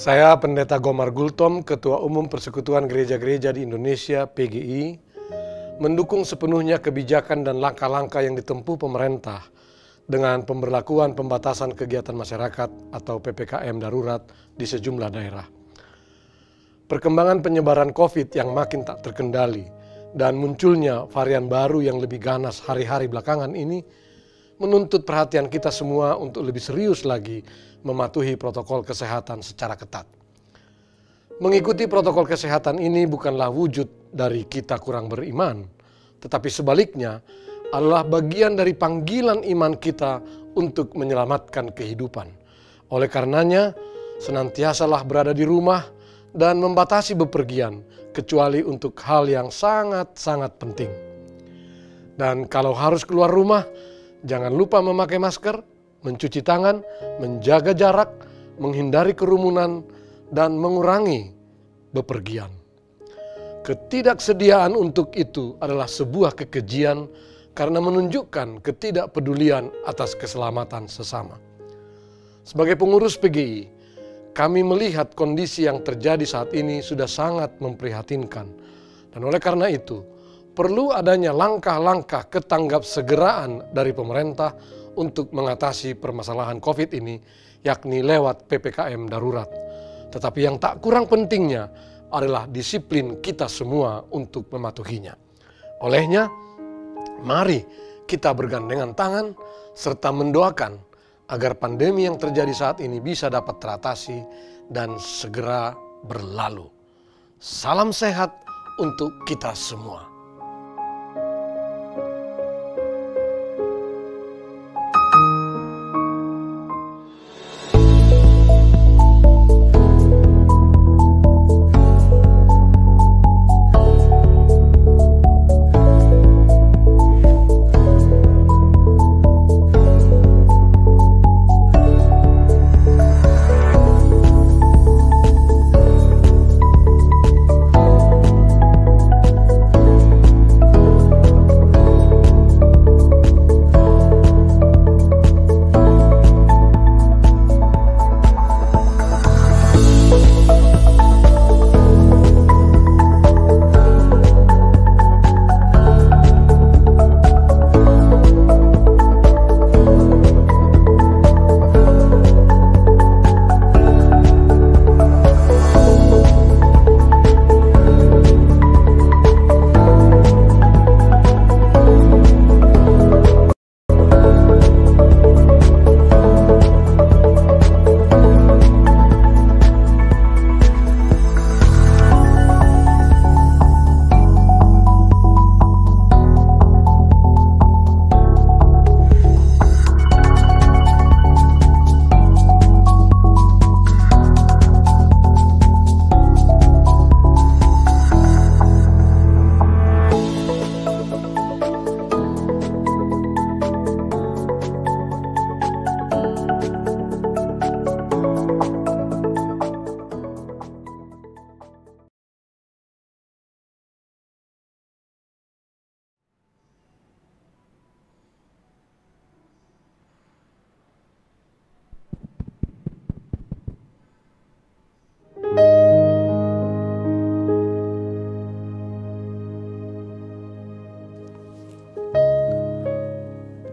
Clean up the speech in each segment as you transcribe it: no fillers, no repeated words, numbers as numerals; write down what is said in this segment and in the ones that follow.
Saya Pendeta Gomar Gultom, Ketua Umum Persekutuan Gereja-Gereja di Indonesia (PGI), mendukung sepenuhnya kebijakan dan langkah-langkah yang ditempuh pemerintah dengan pemberlakuan pembatasan kegiatan masyarakat atau PPKM darurat di sejumlah daerah. Perkembangan penyebaran COVID yang makin tak terkendali dan munculnya varian baru yang lebih ganas hari-hari belakangan ini menuntut perhatian kita semua untuk lebih serius lagi mematuhi protokol kesehatan secara ketat. Mengikuti protokol kesehatan ini bukanlah wujud dari kita kurang beriman, tetapi sebaliknya adalah bagian dari panggilan iman kita untuk menyelamatkan kehidupan. Oleh karenanya, senantiasalah berada di rumah dan membatasi bepergian, kecuali untuk hal yang sangat-sangat penting. Dan kalau harus keluar rumah, jangan lupa memakai masker, mencuci tangan, menjaga jarak, menghindari kerumunan, dan mengurangi bepergian. Ketidaksediaan untuk itu adalah sebuah kekejian karena menunjukkan ketidakpedulian atas keselamatan sesama. Sebagai pengurus PGI, kami melihat kondisi yang terjadi saat ini sudah sangat memprihatinkan. Dan oleh karena itu, perlu adanya langkah-langkah ketanggap segeraan dari pemerintah untuk mengatasi permasalahan COVID ini, yakni lewat PPKM darurat. Tetapi yang tak kurang pentingnya adalah disiplin kita semua untuk mematuhinya. Olehnya, mari kita bergandengan tangan serta mendoakan agar pandemi yang terjadi saat ini bisa dapat teratasi dan segera berlalu. Salam sehat untuk kita semua.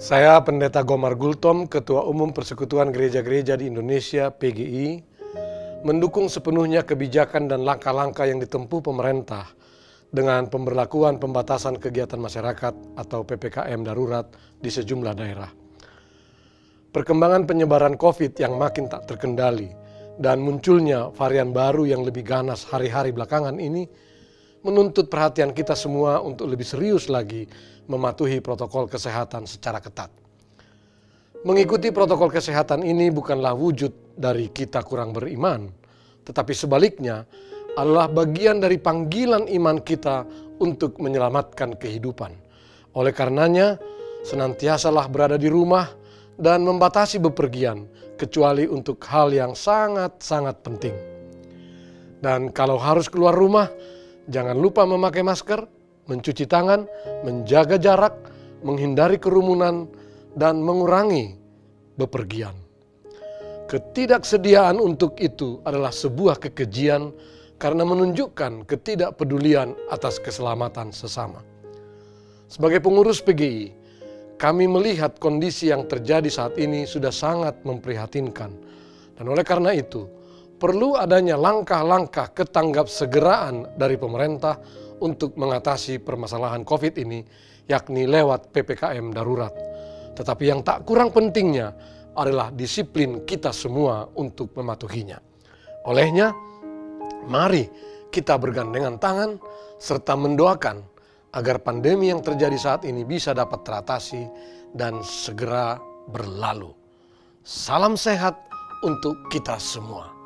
Saya Pendeta Gomar Gultom, Ketua Umum Persekutuan Gereja-Gereja di Indonesia (PGI), mendukung sepenuhnya kebijakan dan langkah-langkah yang ditempuh pemerintah dengan pemberlakuan pembatasan kegiatan masyarakat atau PPKM darurat di sejumlah daerah. Perkembangan penyebaran COVID yang makin tak terkendali dan munculnya varian baru yang lebih ganas hari-hari belakangan ini menuntut perhatian kita semua untuk lebih serius lagi mematuhi protokol kesehatan secara ketat. Mengikuti protokol kesehatan ini bukanlah wujud dari kita kurang beriman, tetapi sebaliknya adalah bagian dari panggilan iman kita untuk menyelamatkan kehidupan. Oleh karenanya, senantiasalah berada di rumah dan membatasi bepergian, kecuali untuk hal yang sangat-sangat penting. Dan kalau harus keluar rumah, jangan lupa memakai masker, mencuci tangan, menjaga jarak, menghindari kerumunan, dan mengurangi bepergian. Ketidaksediaan untuk itu adalah sebuah kekejian karena menunjukkan ketidakpedulian atas keselamatan sesama. Sebagai pengurus PGI, kami melihat kondisi yang terjadi saat ini sudah sangat memprihatinkan. Dan oleh karena itu, perlu adanya langkah-langkah ketanggap segeraan dari pemerintah untuk mengatasi permasalahan COVID ini, yakni lewat PPKM darurat. Tetapi yang tak kurang pentingnya adalah disiplin kita semua untuk mematuhinya. Olehnya, mari kita bergandengan tangan serta mendoakan agar pandemi yang terjadi saat ini bisa dapat teratasi dan segera berlalu. Salam sehat untuk kita semua.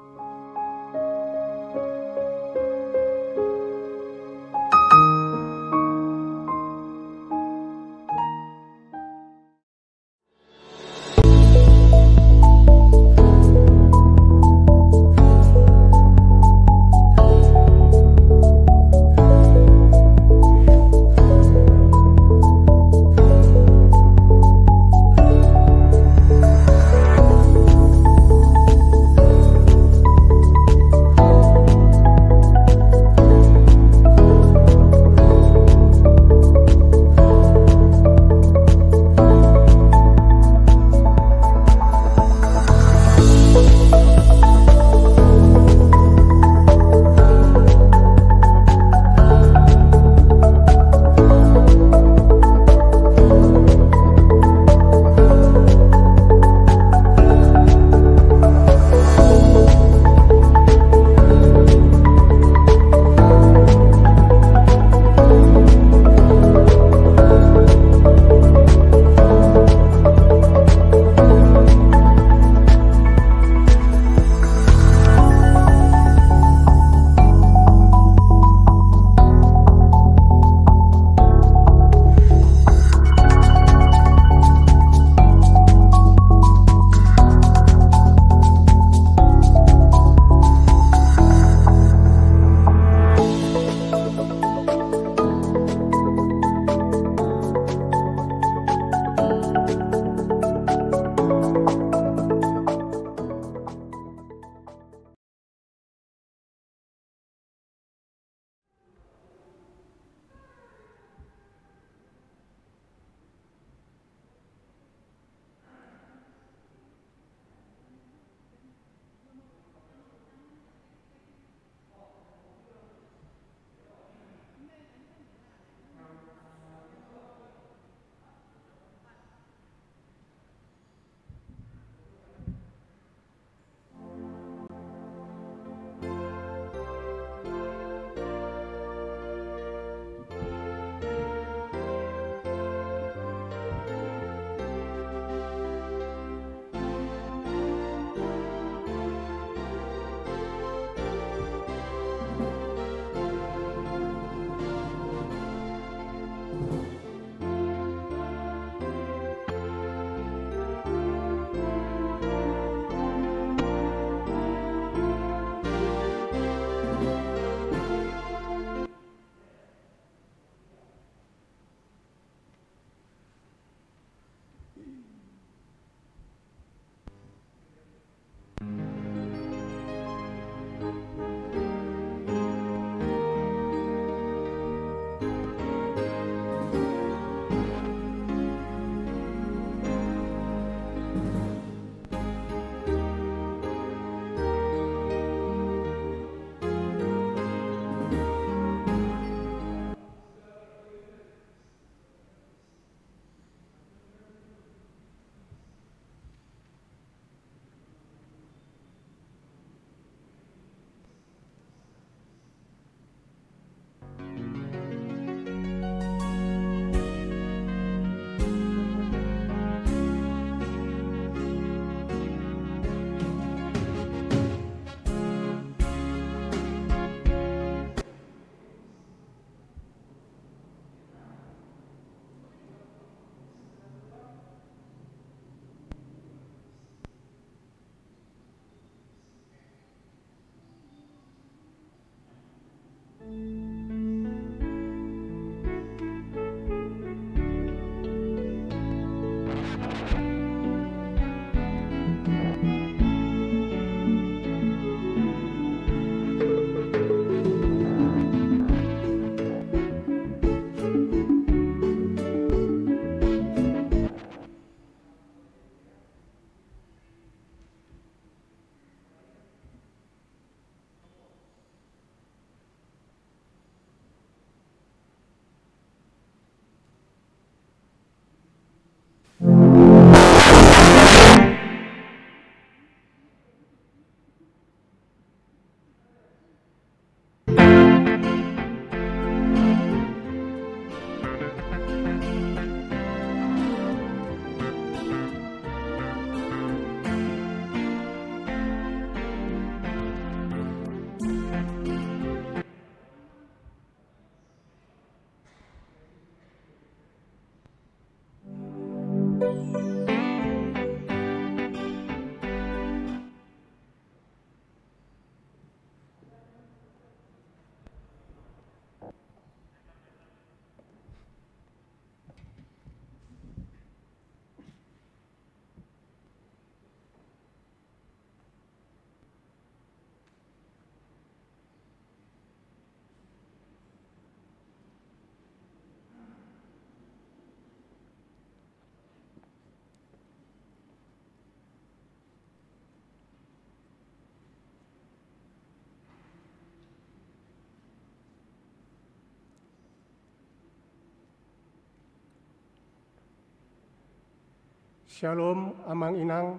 Shalom, Amang Inang.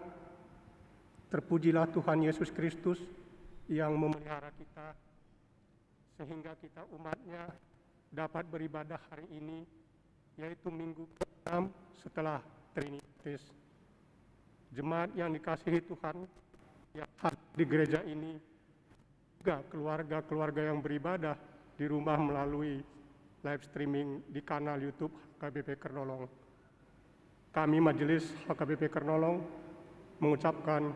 Terpujilah Tuhan Yesus Kristus yang memelihara kita sehingga kita umatnya dapat beribadah hari ini, yaitu minggu ke-6 setelah Trinitas. Jemaat yang dikasihi Tuhan yang hadir di gereja ini, juga keluarga-keluarga yang beribadah di rumah melalui live streaming di kanal YouTube HKBP Kernolong. Kami Majelis HKBP Kernolong mengucapkan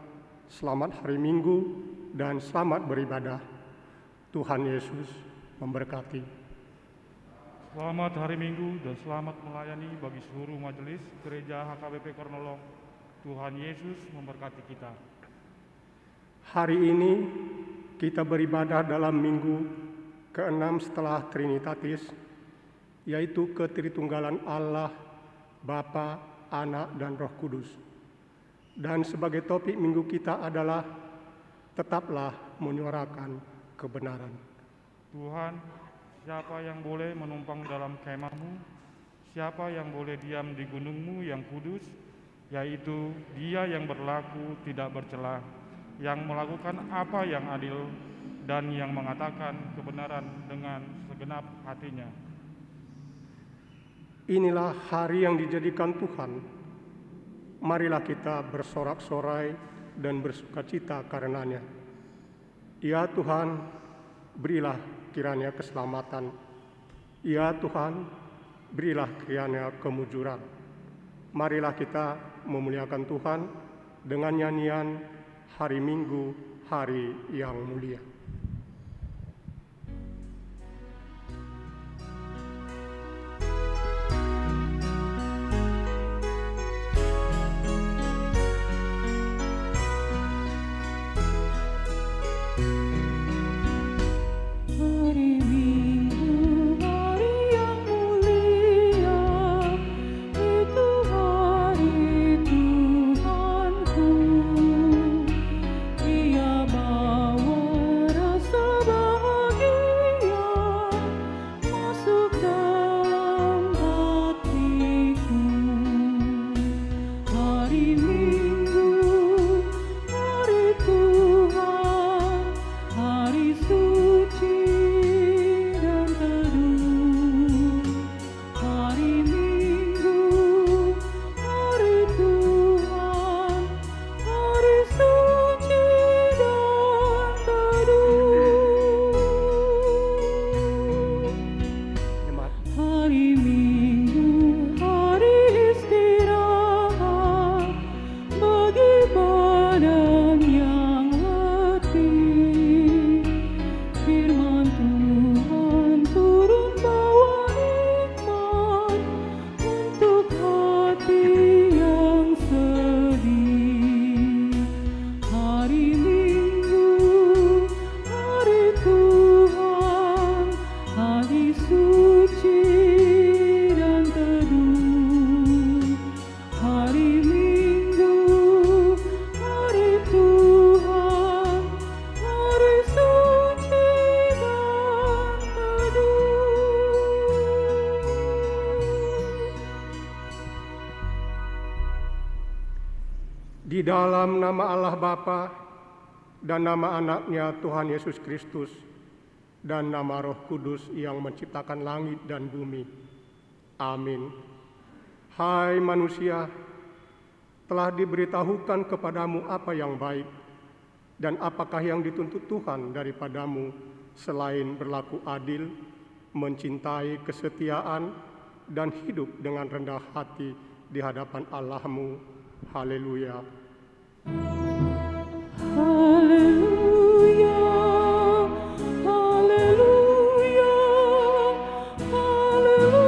selamat hari Minggu dan selamat beribadah. Tuhan Yesus memberkati. Selamat hari Minggu dan selamat melayani bagi seluruh majelis Gereja HKBP Kernolong. Tuhan Yesus memberkati kita. Hari ini kita beribadah dalam minggu ke-6 setelah Trinitatis, yaitu ketritunggalan Allah, Bapa, Anak, dan Roh Kudus. Dan sebagai topik minggu kita adalah tetaplah menyuarakan kebenaran. Tuhan, siapa yang boleh menumpang dalam kemah-Mu? Siapa yang boleh diam di gunung-Mu yang kudus? Yaitu Dia yang berlaku tidak bercela, yang melakukan apa yang adil, dan yang mengatakan kebenaran dengan segenap hatinya. Inilah hari yang dijadikan Tuhan. Marilah kita bersorak-sorai dan bersukacita karenanya. Ya Tuhan, berilah kiranya keselamatan. Ya Tuhan, berilah kiranya kemujuran. Marilah kita memuliakan Tuhan dengan nyanyian Hari Minggu, Hari yang Mulia. Di dalam nama Allah Bapa dan nama Anaknya Tuhan Yesus Kristus dan nama Roh Kudus yang menciptakan langit dan bumi. Amin. Hai manusia, telah diberitahukan kepadamu apa yang baik dan apakah yang dituntut Tuhan daripadamu selain berlaku adil, mencintai kesetiaan, dan hidup dengan rendah hati di hadapan Allahmu. Haleluya. Haleluya, haleluya, haleluya.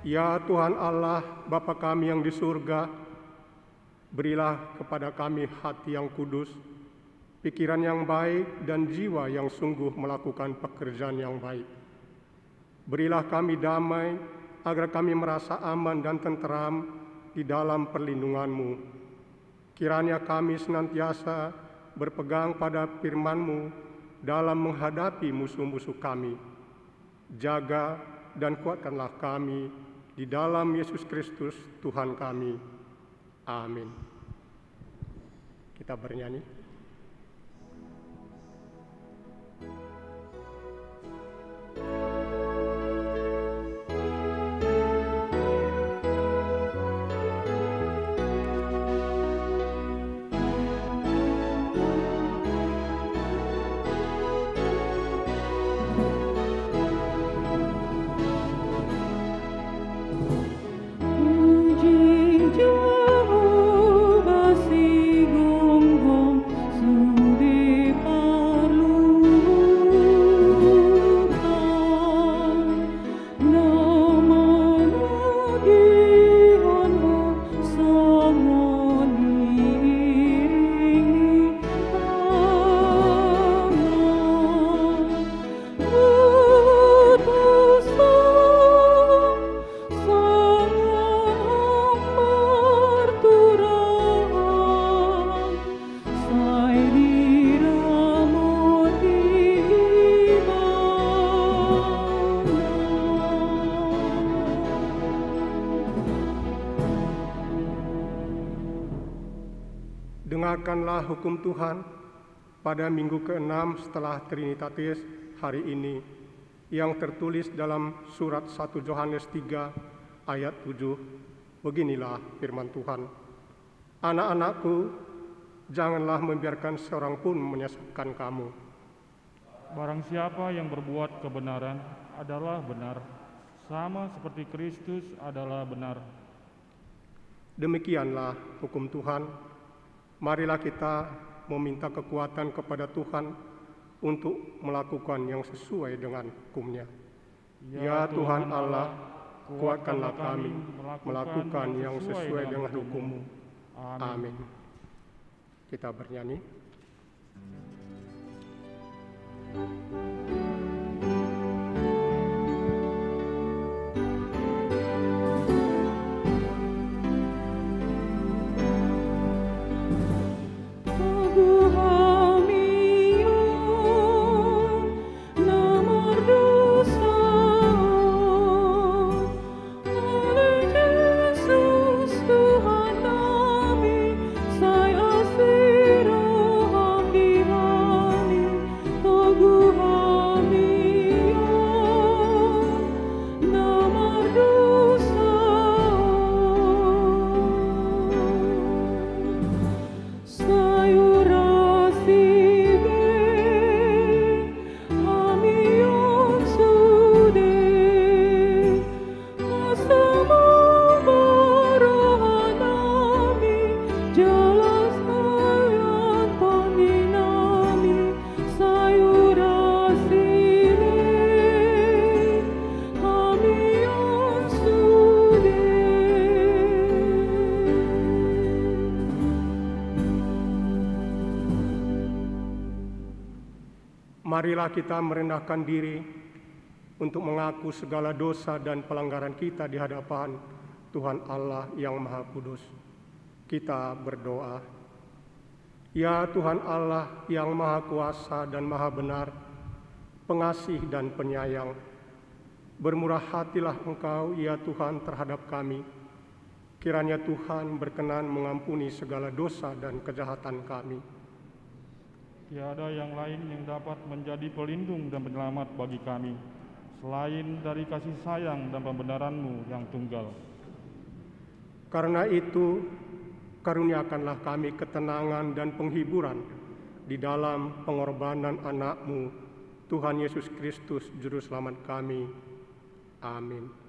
Ya Tuhan Allah, Bapa kami yang di surga, berilah kepada kami hati yang kudus, pikiran yang baik, dan jiwa yang sungguh melakukan pekerjaan yang baik. Berilah kami damai, agar kami merasa aman dan tenteram di dalam perlindungan-Mu. Kiranya kami senantiasa berpegang pada firman-Mu dalam menghadapi musuh-musuh kami. Jaga dan kuatkanlah kami di dalam Yesus Kristus Tuhan kami. Amin. Kita bernyanyi. Dengarkanlah hukum Tuhan pada minggu ke-6 setelah Trinitatis hari ini, yang tertulis dalam surat 1 Yohanes 3 ayat 7. Beginilah firman Tuhan. Anak-anakku, janganlah membiarkan seorang pun menyesatkan kamu. Barang siapa yang berbuat kebenaran adalah benar, sama seperti Kristus adalah benar. Demikianlah hukum Tuhan. Marilah kita meminta kekuatan kepada Tuhan untuk melakukan yang sesuai dengan hukum-Nya. Ya Tuhan Allah, kuatkanlah kami melakukan yang sesuai dengan hukum-Mu. Amin. Kita bernyanyi. Marilah kita merendahkan diri untuk mengaku segala dosa dan pelanggaran kita di hadapan Tuhan Allah yang Maha Kudus. Kita berdoa. Ya Tuhan Allah yang Maha Kuasa dan Maha Benar, pengasih dan penyayang, bermurah hatilah Engkau ya Tuhan terhadap kami. Kiranya Tuhan berkenan mengampuni segala dosa dan kejahatan kami. Tiada yang lain yang dapat menjadi pelindung dan penyelamat bagi kami, selain dari kasih sayang dan pembenaran-Mu yang tunggal. Karena itu, karuniakanlah kami ketenangan dan penghiburan di dalam pengorbanan anak-Mu, Tuhan Yesus Kristus, Juru Selamat kami. Amin.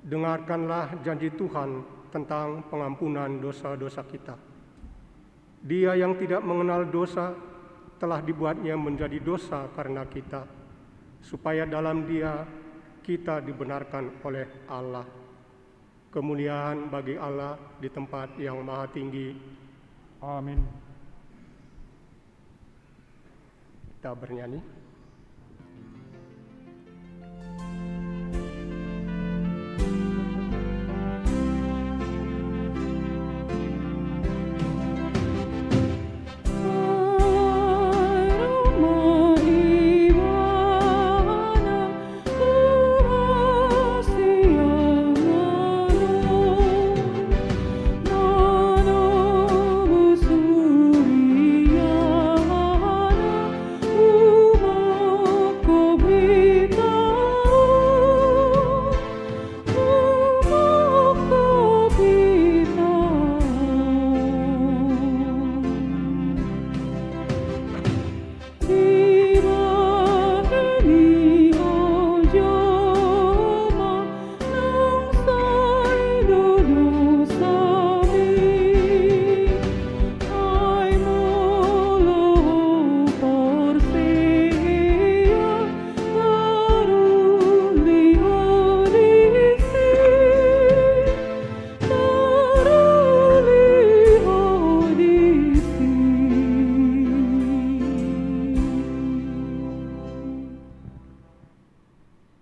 Dengarkanlah janji Tuhan tentang pengampunan dosa-dosa kita. Dia yang tidak mengenal dosa telah dibuatnya menjadi dosa karena kita, supaya dalam Dia kita dibenarkan oleh Allah. Kemuliaan bagi Allah di tempat yang maha tinggi. Amin. Kita bernyanyi.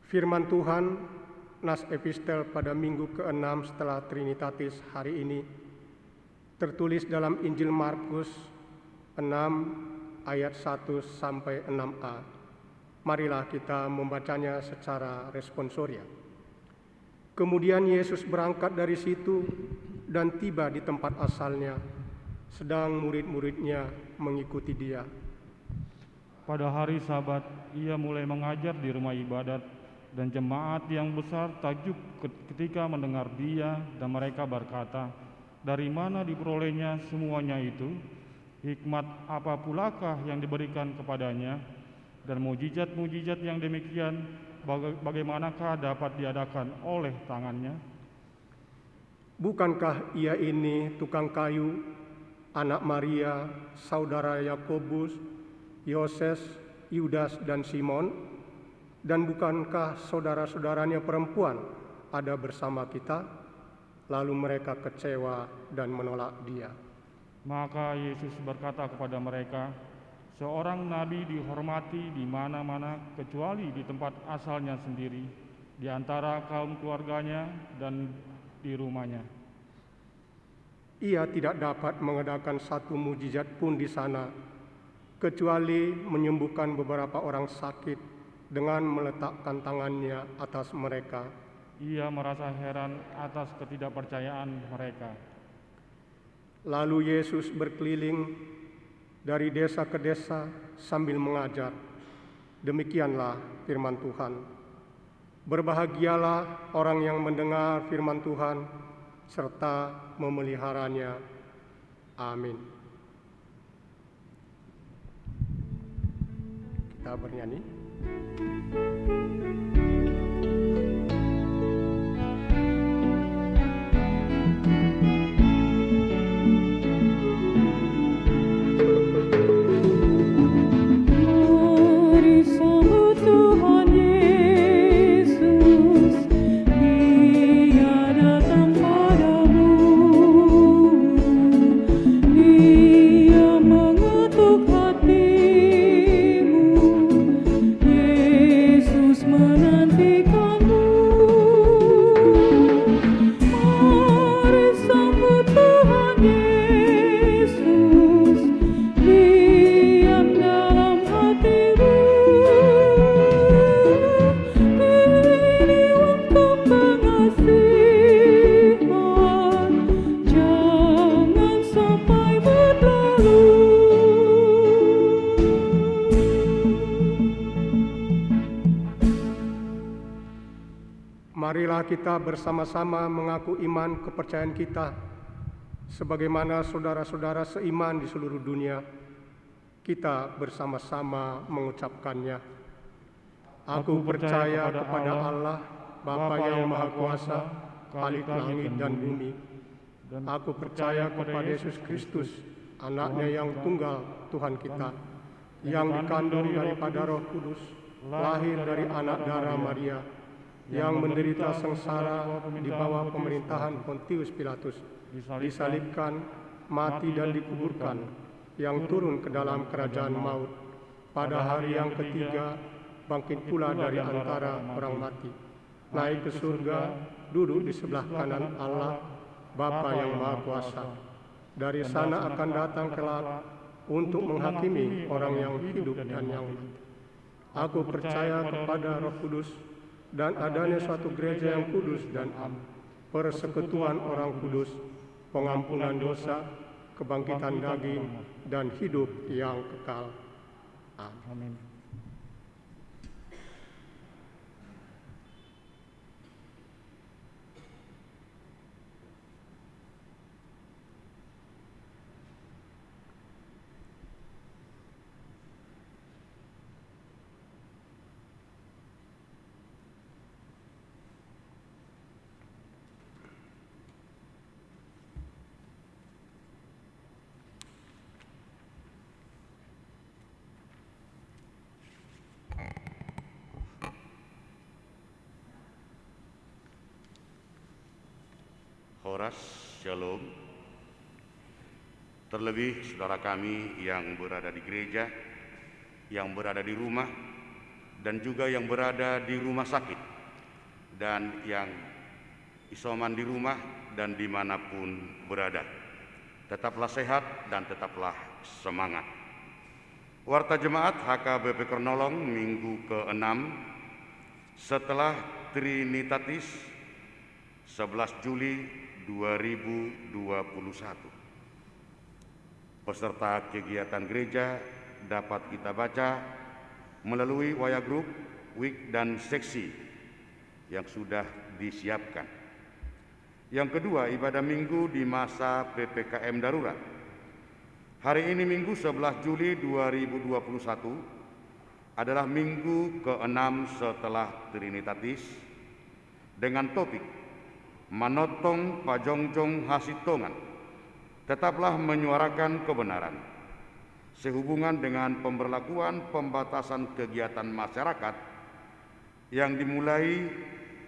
Firman Tuhan, Nas Epistel pada minggu ke-6 setelah Trinitatis hari ini, tertulis dalam Injil Markus 6 ayat 1 sampai 6a. Marilah kita membacanya secara responsoria. Kemudian Yesus berangkat dari situ dan tiba di tempat asalnya, sedang murid-muridnya mengikuti Dia. Pada hari Sabat, Ia mulai mengajar di rumah ibadat, dan jemaat yang besar takjub ketika mendengar Dia, dan mereka berkata, "Dari mana diperolehnya semuanya itu? Hikmat apa pulakah yang diberikan kepadanya? Dan mujizat-mujizat yang demikian bagaimanakah dapat diadakan oleh tangannya? Bukankah Ia ini tukang kayu, anak Maria, saudara Yakobus, Yoses, Yudas, dan Simon? Dan bukankah saudara-saudaranya perempuan ada bersama kita?" Lalu mereka kecewa dan menolak Dia. Maka Yesus berkata kepada mereka, "Seorang nabi dihormati di mana-mana kecuali di tempat asalnya sendiri, di antara kaum keluarganya dan di rumahnya." Ia tidak dapat mengadakan satu mujizat pun di sana, kecuali menyembuhkan beberapa orang sakit dengan meletakkan tangannya atas mereka. Ia merasa heran atas ketidakpercayaan mereka. Lalu Yesus berkeliling dari desa ke desa sambil mengajar. Demikianlah firman Tuhan. Berbahagialah orang yang mendengar firman Tuhan serta memeliharanya. Amin. Kita bernyanyi. Marilah kita bersama-sama mengaku iman kepercayaan kita, sebagaimana saudara-saudara seiman di seluruh dunia. Kita bersama-sama mengucapkannya. Aku percaya kepada Allah, Bapa yang Maha Kuasa, Khalik langit dan bumi. Aku percaya kepada Yesus Kristus, anaknya yang tunggal Tuhan kita, yang dikandung daripada Roh Kudus, lahir dari anak darah Maria, yang menderita sengsara di bawah pemerintahan Pontius Pilatus, disalibkan, mati dan dikuburkan, yang turun ke dalam kerajaan maut, pada hari yang ketiga bangkit pula dari antara orang mati, naik ke surga, duduk di sebelah kanan Allah, Bapa yang Maha Kuasa. Dari sana akan datang kelak untuk menghakimi orang yang hidup dan yang mati. Aku percaya kepada Roh Kudus dan adanya suatu gereja yang kudus dan am, persekutuan orang kudus, pengampunan dosa, kebangkitan daging, dan hidup yang kekal. Amin. Horas Shalom. Terlebih saudara kami yang berada di gereja, yang berada di rumah, dan juga yang berada di rumah sakit, dan yang isoman di rumah dan dimanapun berada. Tetaplah sehat dan tetaplah semangat. Warta Jemaat HKBP Kernolong minggu ke-6 setelah Trinitatis 11 Juli 2021. Peserta kegiatan gereja dapat kita baca melalui waya grup, week, dan seksi yang sudah disiapkan. Yang kedua, ibadah minggu di masa PPKM darurat. Hari ini Minggu 11 Juli 2021 adalah minggu ke-6 setelah Trinitatis dengan topik Manotong Pajongjong Hasitongan, tetaplah menyuarakan kebenaran. Sehubungan dengan pemberlakuan pembatasan kegiatan masyarakat yang dimulai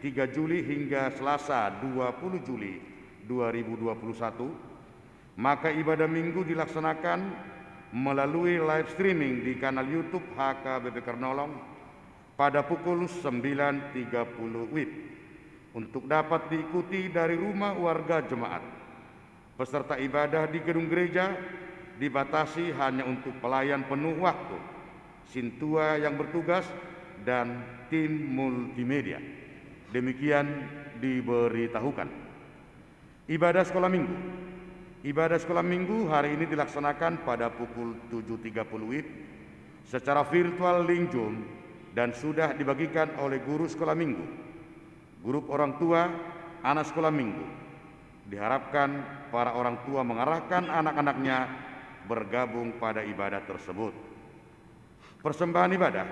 3 Juli hingga Selasa 20 Juli 2021, maka ibadah minggu dilaksanakan melalui live streaming di kanal YouTube HKBP Kernolong pada pukul 9.30 WIB. Untuk dapat diikuti dari rumah warga jemaat. Peserta ibadah di gedung gereja dibatasi hanya untuk pelayan penuh waktu, sintua yang bertugas, dan tim multimedia. Demikian diberitahukan. Ibadah sekolah minggu. Ibadah sekolah minggu hari ini dilaksanakan pada pukul 7.30 WIB secara virtual link Zoom dan sudah dibagikan oleh guru sekolah minggu. Grup orang tua anak sekolah minggu. Diharapkan para orang tua mengarahkan anak-anaknya bergabung pada ibadah tersebut. Persembahan ibadah.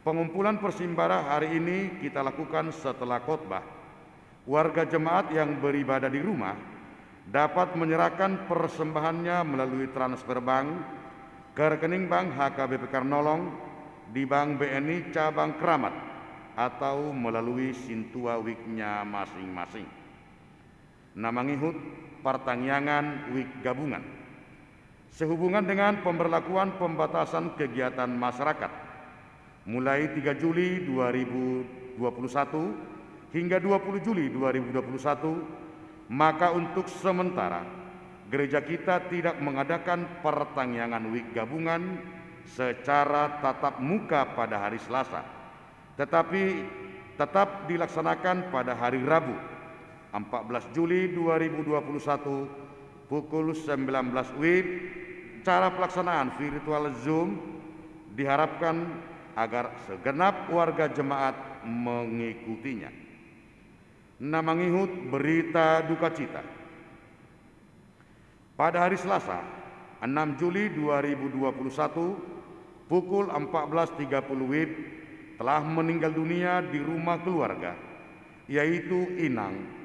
Pengumpulan persembahan hari ini kita lakukan setelah khotbah. Warga jemaat yang beribadah di rumah dapat menyerahkan persembahannya melalui transfer bank ke rekening bank HKBP Kernolong di Bank BNI Cabang Keramat atau melalui sintua wiknya masing-masing. Namangihut Partangyangan Wik Gabungan. Sehubungan dengan pemberlakuan pembatasan kegiatan masyarakat mulai 3 Juli 2021 hingga 20 Juli 2021, maka untuk sementara gereja kita tidak mengadakan pertangyangan Wik Gabungan secara tatap muka pada hari Selasa, tetapi tetap dilaksanakan pada hari Rabu 14 Juli 2021 pukul 19 WIB. Cara pelaksanaan virtual Zoom diharapkan agar segenap warga jemaat mengikutinya. Namangihut berita duka cita. Pada hari Selasa 6 Juli 2021 pukul 14.30 WIB telah meninggal dunia di rumah keluarga yaitu Inang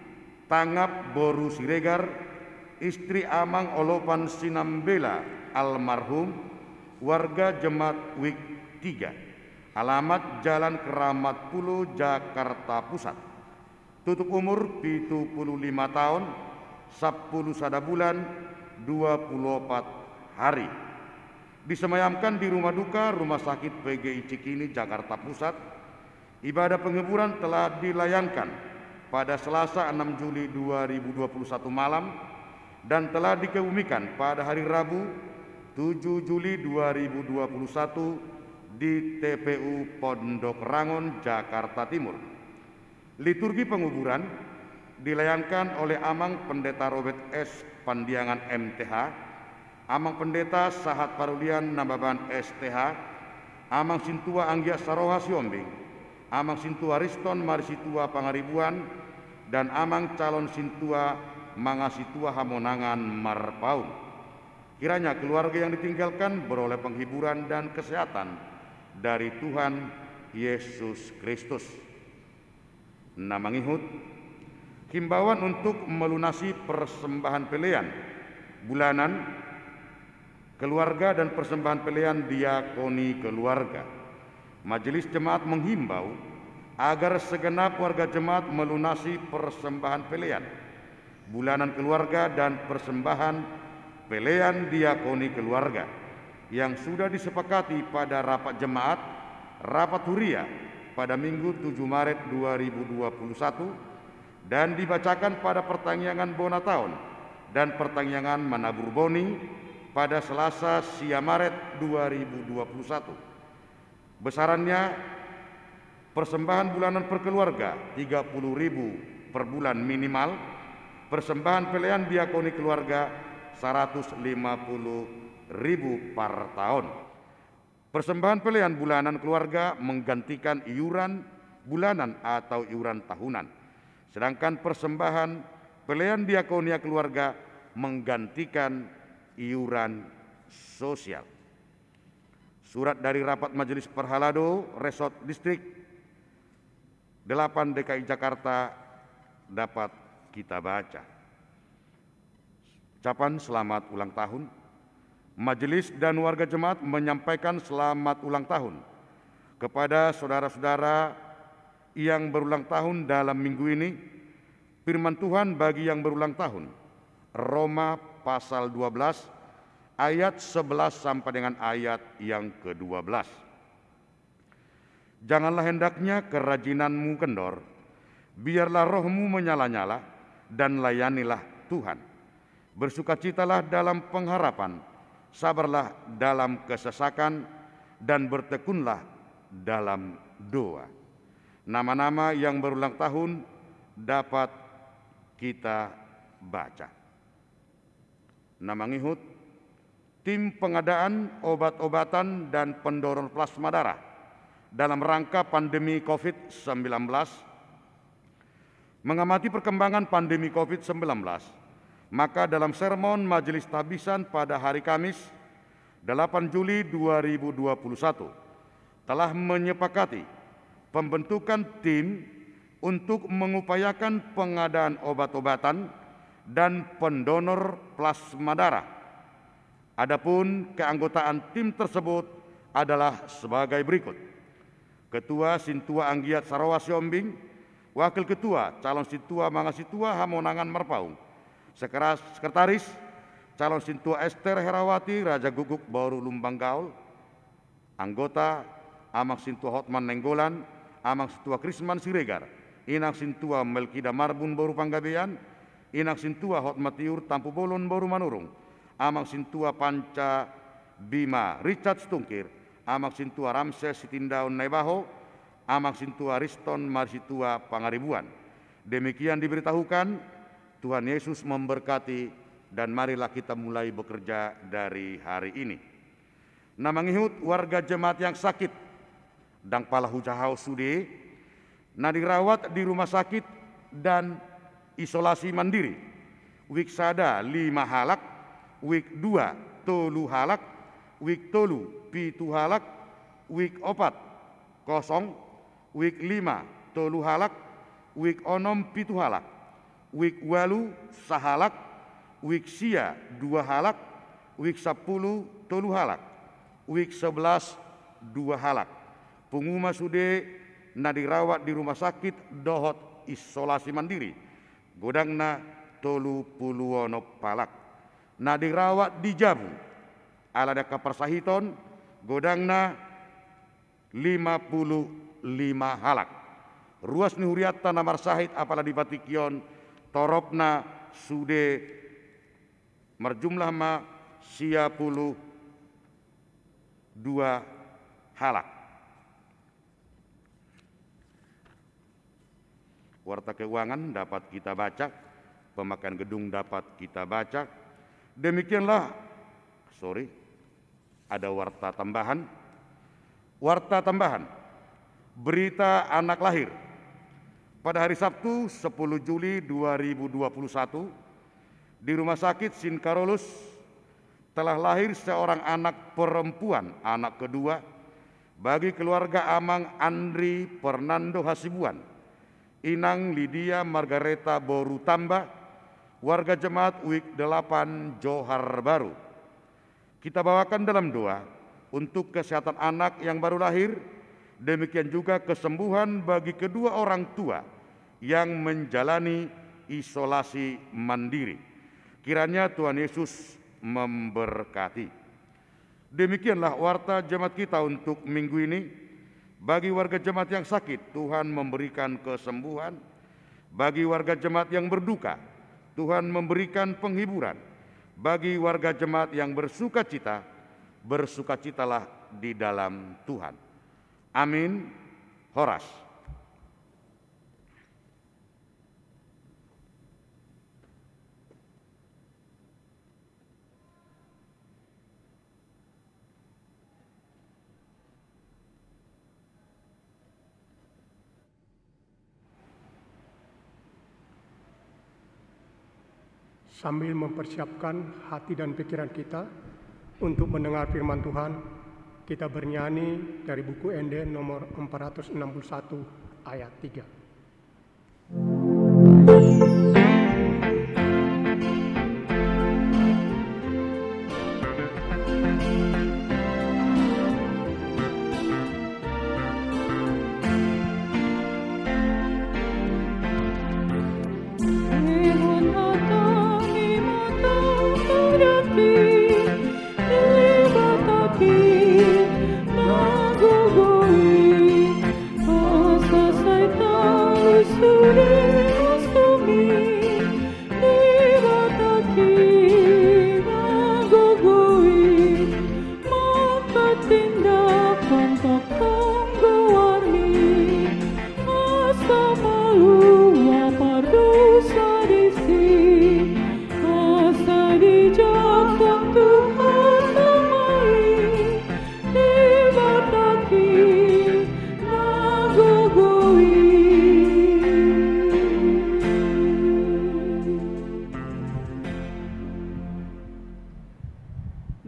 Tangap Boru Siregar, istri Amang Olopan Sinambela almarhum, warga Jemaat Wik 3, alamat Jalan Keramat Pulo, Jakarta Pusat. Tutup umur 75 tahun, 10 sada bulan, 24 hari. Disemayamkan di rumah duka Rumah Sakit PGI Cikini, Jakarta Pusat. Ibadah penguburan telah dilayangkan pada Selasa 6 Juli 2021 malam dan telah dikebumikan pada hari Rabu 7 Juli 2021 di TPU Pondok Rangon, Jakarta Timur. Liturgi penguburan dilayangkan oleh Amang Pendeta Robert S. Pandiangan MTH, Amang Pendeta Sahat Parulian Nababan STH, Amang Sintua Anggia Saroha Siombing, Amang Sintua Riston Marisitua Pangaribuan, dan Amang Calon Sintua Mangasitua Hamonangan Marpaung. Kiranya keluarga yang ditinggalkan beroleh penghiburan dan kesehatan dari Tuhan Yesus Kristus. Namangihut, himbauan untuk melunasi persembahan pelean bulanan keluarga dan persembahan pelean diakoni keluarga. Majelis Jemaat menghimbau agar segenap warga jemaat melunasi persembahan pelean bulanan keluarga dan persembahan pelean diakoni keluarga yang sudah disepakati pada rapat jemaat, rapat huria pada Minggu 7 Maret 2021 dan dibacakan pada pertanggungan bona tahun dan pertanggungan menabur boni pada Selasa siang Maret 2021. Besarannya persembahan bulanan per keluarga 30.000 per bulan minimal, persembahan pelean diakoni keluarga 150.000 per tahun. Persembahan pelean bulanan keluarga menggantikan iuran bulanan atau iuran tahunan, sedangkan persembahan pelean diakonia keluarga menggantikan iuran sosial. Surat dari Rapat Majelis Perhalado Resort Distrik 8 DKI Jakarta dapat kita baca. Ucapan selamat ulang tahun. Majelis dan warga jemaat menyampaikan selamat ulang tahun kepada saudara-saudara yang berulang tahun dalam minggu ini. Firman Tuhan bagi yang berulang tahun, Roma pasal 12 ayat 11 sampai dengan ayat yang ke-12. Janganlah hendaknya kerajinanmu kendor, biarlah rohmu menyala-nyala dan layanilah Tuhan. Bersukacitalah dalam pengharapan, sabarlah dalam kesesakan, dan bertekunlah dalam doa. Nama-nama yang berulang tahun dapat kita baca. Namangihut, tim pengadaan obat-obatan dan pendorong plasma darah dalam rangka pandemi COVID-19. Mengamati perkembangan pandemi COVID-19, maka dalam sermon Majelis Tabisan pada hari Kamis 8 Juli 2021 telah menyepakati pembentukan tim untuk mengupayakan pengadaan obat-obatan dan pendonor plasma darah. Adapun keanggotaan tim tersebut adalah sebagai berikut. Ketua Sintua Anggiat Sarowa Siombing, Wakil Ketua Calon Sintua Mangasitua Hamonangan Marpaung, Sekretaris Calon Sintua Ester Herawati Raja Guguk Bauru Lumbang Gaul, Anggota Amang Sintua Hotman Nenggolan, Amang Sintua Krisman Siregar, Inang Sintua Melkida Marbun Bauru Panggabean, Inang Sintua Hotmatiur Tampu Bolon Bauru Manurung, Amang Sintua Panca Bima Richard Stungkir, Amang Sintua Ramses Sitindaun Naibaho, Amang Sintua Riston Marsitua Pangaribuan. Demikian diberitahukan. Tuhan Yesus memberkati dan marilah kita mulai bekerja dari hari ini. Namangihut warga jemaat yang sakit dang pala hujahau sude na dirawat di rumah sakit dan isolasi mandiri. Wik sada 5 halak, wik 2 tolu halak, wik tolu pitu halak, wik 4 kosong, wik 5 tolu halak, wik onom 7 halak, wik 8 sahalak, wik sia 2 halak, wik 10 3 halak, wik 11 2 halak. Penguma sude na dirawat di rumah sakit dohot isolasi mandiri, godangna 30 palak. Na dirawat di Jabu, alada kapersahiton, godangna 55 halak. Ruas nihuriata namar sahid apala di Vatikion, torokna sude merjumlah ma 52 halak. Warta keuangan dapat kita baca, pemakaian gedung dapat kita baca. Demikianlah, ada warta tambahan. Warta tambahan, berita anak lahir. Pada hari Sabtu 10 Juli 2021, di Rumah Sakit Sin Carolus telah lahir seorang anak perempuan, anak kedua, bagi keluarga Amang Andri Fernando Hasibuan, Inang Lydia Margareta Boru Tamba, warga jemaat UIK 8 Johar Baru. Kita bawakan dalam doa untuk kesehatan anak yang baru lahir, demikian juga kesembuhan bagi kedua orang tua yang menjalani isolasi mandiri. Kiranya Tuhan Yesus memberkati. Demikianlah warta jemaat kita untuk minggu ini. Bagi warga jemaat yang sakit, Tuhan memberikan kesembuhan. Bagi warga jemaat yang berduka, Tuhan memberikan penghiburan. Bagi warga jemaat yang bersukacita, bersukacitalah di dalam Tuhan. Amin. Horas. Sambil mempersiapkan hati dan pikiran kita untuk mendengar firman Tuhan, kita bernyanyi dari buku ND nomor 461 ayat 3.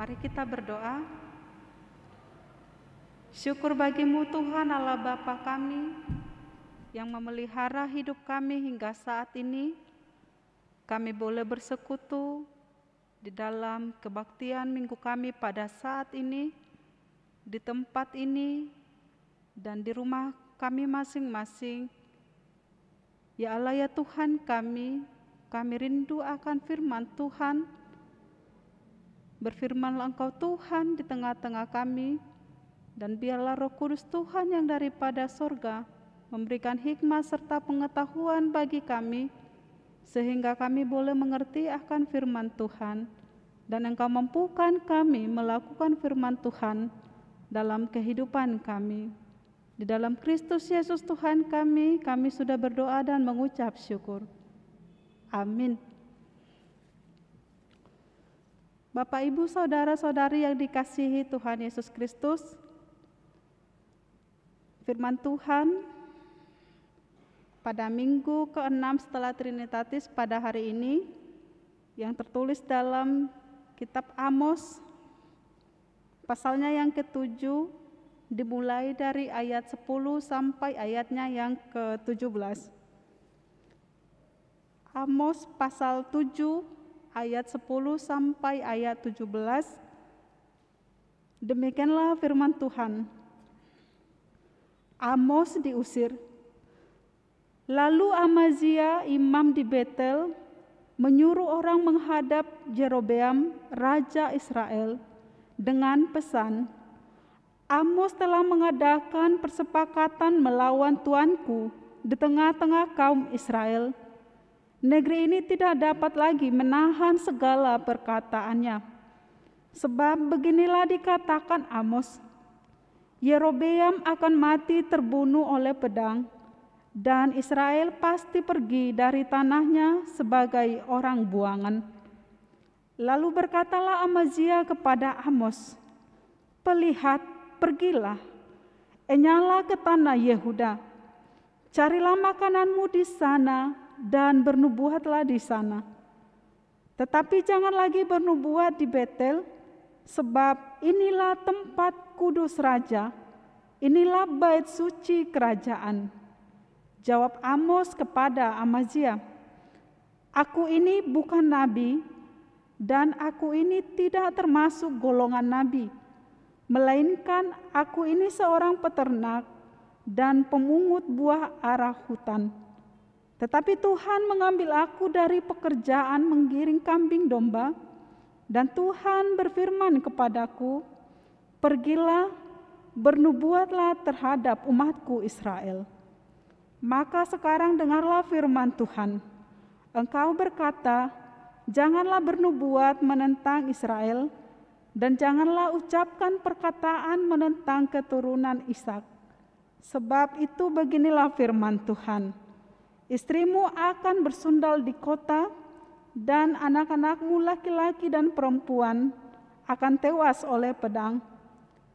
Mari kita berdoa. Syukur bagimu Tuhan Allah Bapa kami yang memelihara hidup kami hingga saat ini. Kami boleh bersekutu di dalam kebaktian minggu kami pada saat ini, di tempat ini, dan di rumah kami masing-masing. Ya Allah ya Tuhan kami rindu akan firman Tuhan. Berfirmanlah Engkau Tuhan di tengah-tengah kami, dan biarlah Roh Kudus Tuhan yang daripada sorga memberikan hikmat serta pengetahuan bagi kami, sehingga kami boleh mengerti akan firman Tuhan, dan Engkau mampukan kami melakukan firman Tuhan dalam kehidupan kami. Di dalam Kristus Yesus Tuhan kami sudah berdoa dan mengucap syukur. Amin. Bapak, Ibu, Saudara-saudari yang dikasihi Tuhan Yesus Kristus, firman Tuhan pada minggu ke-6 setelah Trinitatis pada hari ini yang tertulis dalam kitab Amos, pasalnya yang ke-7, dimulai dari ayat 10 sampai ayatnya yang ke-17. Amos pasal 7 ayat 10 sampai ayat 17. Demikianlah firman Tuhan. Amos diusir. Lalu Amazia imam di Betel menyuruh orang menghadap Yerobeam raja Israel dengan pesan, Amos telah mengadakan persepakatan melawan tuanku di tengah-tengah kaum Israel. Negeri ini tidak dapat lagi menahan segala perkataannya. Sebab beginilah dikatakan Amos, Yerobeam akan mati terbunuh oleh pedang, dan Israel pasti pergi dari tanahnya sebagai orang buangan. Lalu berkatalah Amazia kepada Amos, "Pelihat, pergilah, enyalah ke tanah Yehuda, carilah makananmu di sana dan bernubuatlah di sana. Tetapi jangan lagi bernubuat di Betel, sebab inilah tempat kudus raja, inilah bait suci kerajaan." Jawab Amos kepada Amazia, "Aku ini bukan nabi, dan aku ini tidak termasuk golongan nabi, melainkan aku ini seorang peternak dan pemungut buah arah hutan. Tetapi Tuhan mengambil aku dari pekerjaan menggiring kambing domba, dan Tuhan berfirman kepadaku, pergilah, bernubuatlah terhadap umatku Israel. Maka sekarang dengarlah firman Tuhan. Engkau berkata, janganlah bernubuat menentang Israel, dan janganlah ucapkan perkataan menentang keturunan Ishak. Sebab itu beginilah firman Tuhan, istrimu akan bersundal di kota, dan anak-anakmu laki-laki dan perempuan akan tewas oleh pedang.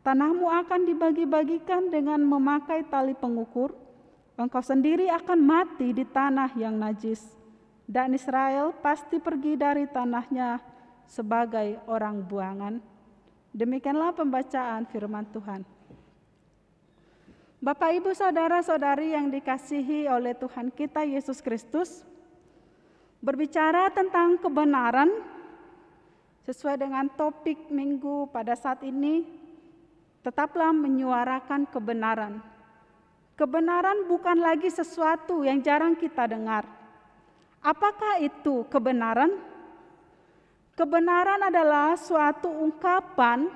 Tanahmu akan dibagi-bagikan dengan memakai tali pengukur, engkau sendiri akan mati di tanah yang najis, dan Israel pasti pergi dari tanahnya sebagai orang buangan." Demikianlah pembacaan firman Tuhan. Bapak, Ibu, saudara-saudari yang dikasihi oleh Tuhan kita Yesus Kristus, berbicara tentang kebenaran sesuai dengan topik minggu pada saat ini, tetaplah menyuarakan kebenaran. Kebenaran bukan lagi sesuatu yang jarang kita dengar. Apakah itu kebenaran? Kebenaran adalah suatu ungkapan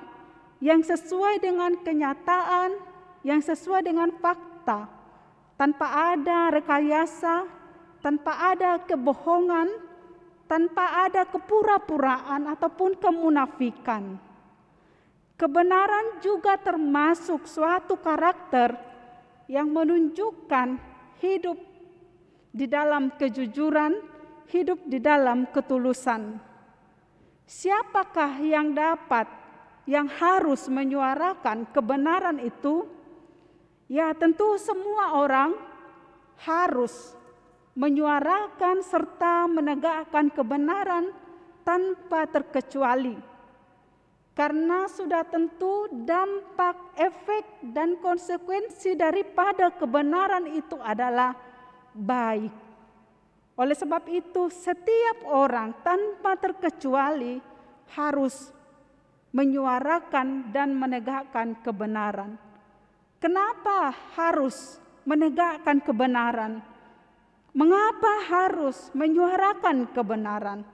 yang sesuai dengan kenyataan, yang sesuai dengan fakta, tanpa ada rekayasa, tanpa ada kebohongan, tanpa ada kepura-puraan ataupun kemunafikan. Kebenaran juga termasuk suatu karakter yang menunjukkan hidup di dalam kejujuran, hidup di dalam ketulusan. Siapakah yang dapat, yang harus menyuarakan kebenaran itu? Ya, tentu semua orang harus menyuarakan serta menegakkan kebenaran tanpa terkecuali. Karena sudah tentu dampak, efek, dan konsekuensi daripada kebenaran itu adalah baik. Oleh sebab itu, setiap orang tanpa terkecuali harus menyuarakan dan menegakkan kebenaran. Kenapa harus menegakkan kebenaran? Mengapa harus menyuarakan kebenaran?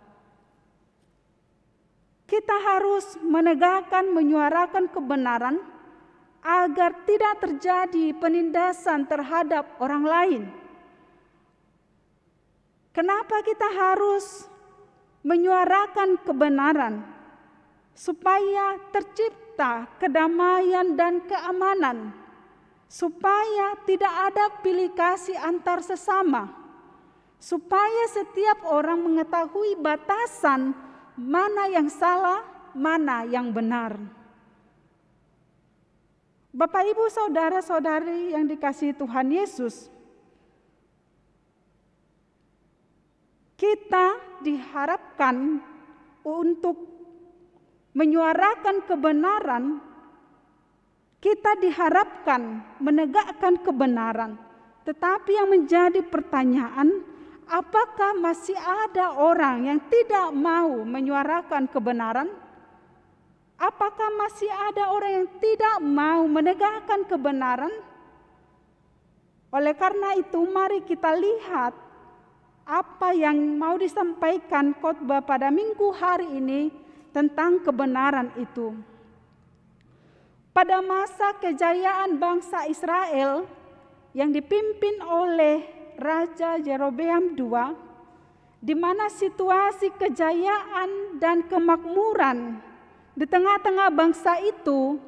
Kita harus menegakkan, menyuarakan kebenaran agar tidak terjadi penindasan terhadap orang lain. Kenapa kita harus menyuarakan kebenaran? Supaya tercipta kedamaian dan keamanan, supaya tidak ada pilih kasih antar sesama, supaya setiap orang mengetahui batasan mana yang salah, mana yang benar. Bapak, Ibu, saudara-saudari yang dikasihi Tuhan Yesus, kita diharapkan untuk menyuarakan kebenaran, kita diharapkan menegakkan kebenaran. Tetapi yang menjadi pertanyaan, apakah masih ada orang yang tidak mau menyuarakan kebenaran? Apakah masih ada orang yang tidak mau menegakkan kebenaran? Oleh karena itu, mari kita lihat apa yang mau disampaikan khotbah pada minggu hari ini tentang kebenaran itu. Pada masa kejayaan bangsa Israel yang dipimpin oleh Raja Yerobeam II, di mana situasi kejayaan dan kemakmuran di tengah-tengah bangsa itu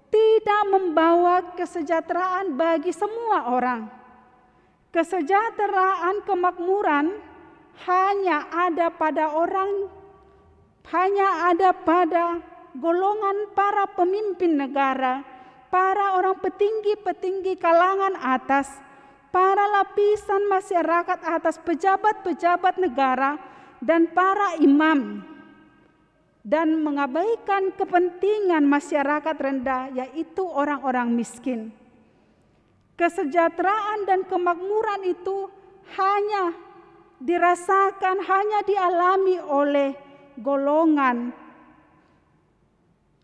tidak membawa kesejahteraan bagi semua orang. Kesejahteraan, kemakmuran hanya ada pada golongan para pemimpin negara, para orang petinggi-petinggi kalangan atas, para lapisan masyarakat atas, pejabat-pejabat negara, dan para imam, dan mengabaikan kepentingan masyarakat rendah, yaitu orang-orang miskin. Kesejahteraan dan kemakmuran itu hanya dirasakan, hanya dialami oleh golongan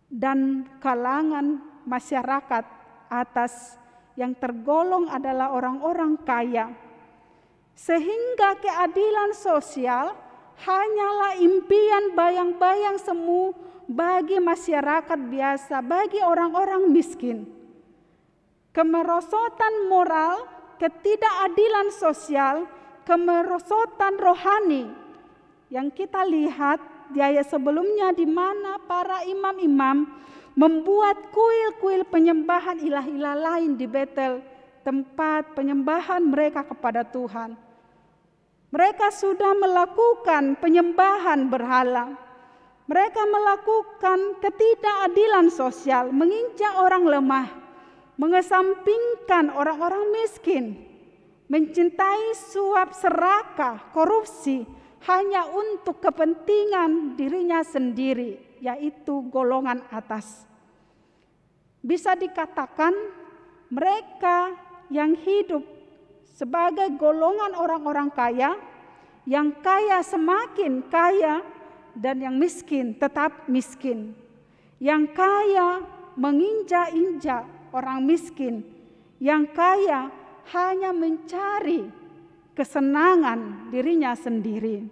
dan kalangan masyarakat atas yang tergolong adalah orang-orang kaya. Sehingga keadilan sosial hanyalah impian bayang-bayang semu bagi masyarakat biasa, bagi orang-orang miskin. Kemerosotan moral, ketidakadilan sosial, kemerosotan rohani yang kita lihat di ayat sebelumnya, di mana para imam-imam membuat kuil-kuil penyembahan ilah-ilah lain di Betel, tempat penyembahan mereka kepada Tuhan. Mereka sudah melakukan penyembahan berhala. Mereka melakukan ketidakadilan sosial, menginjak orang lemah, mengesampingkan orang-orang miskin, mencintai suap serakah, korupsi hanya untuk kepentingan dirinya sendiri, yaitu golongan atas. Bisa dikatakan mereka yang hidup sebagai golongan orang-orang kaya, yang kaya semakin kaya dan yang miskin tetap miskin. Yang kaya menginjak-injak orang miskin, yang kaya hanya mencari kesenangan dirinya sendiri.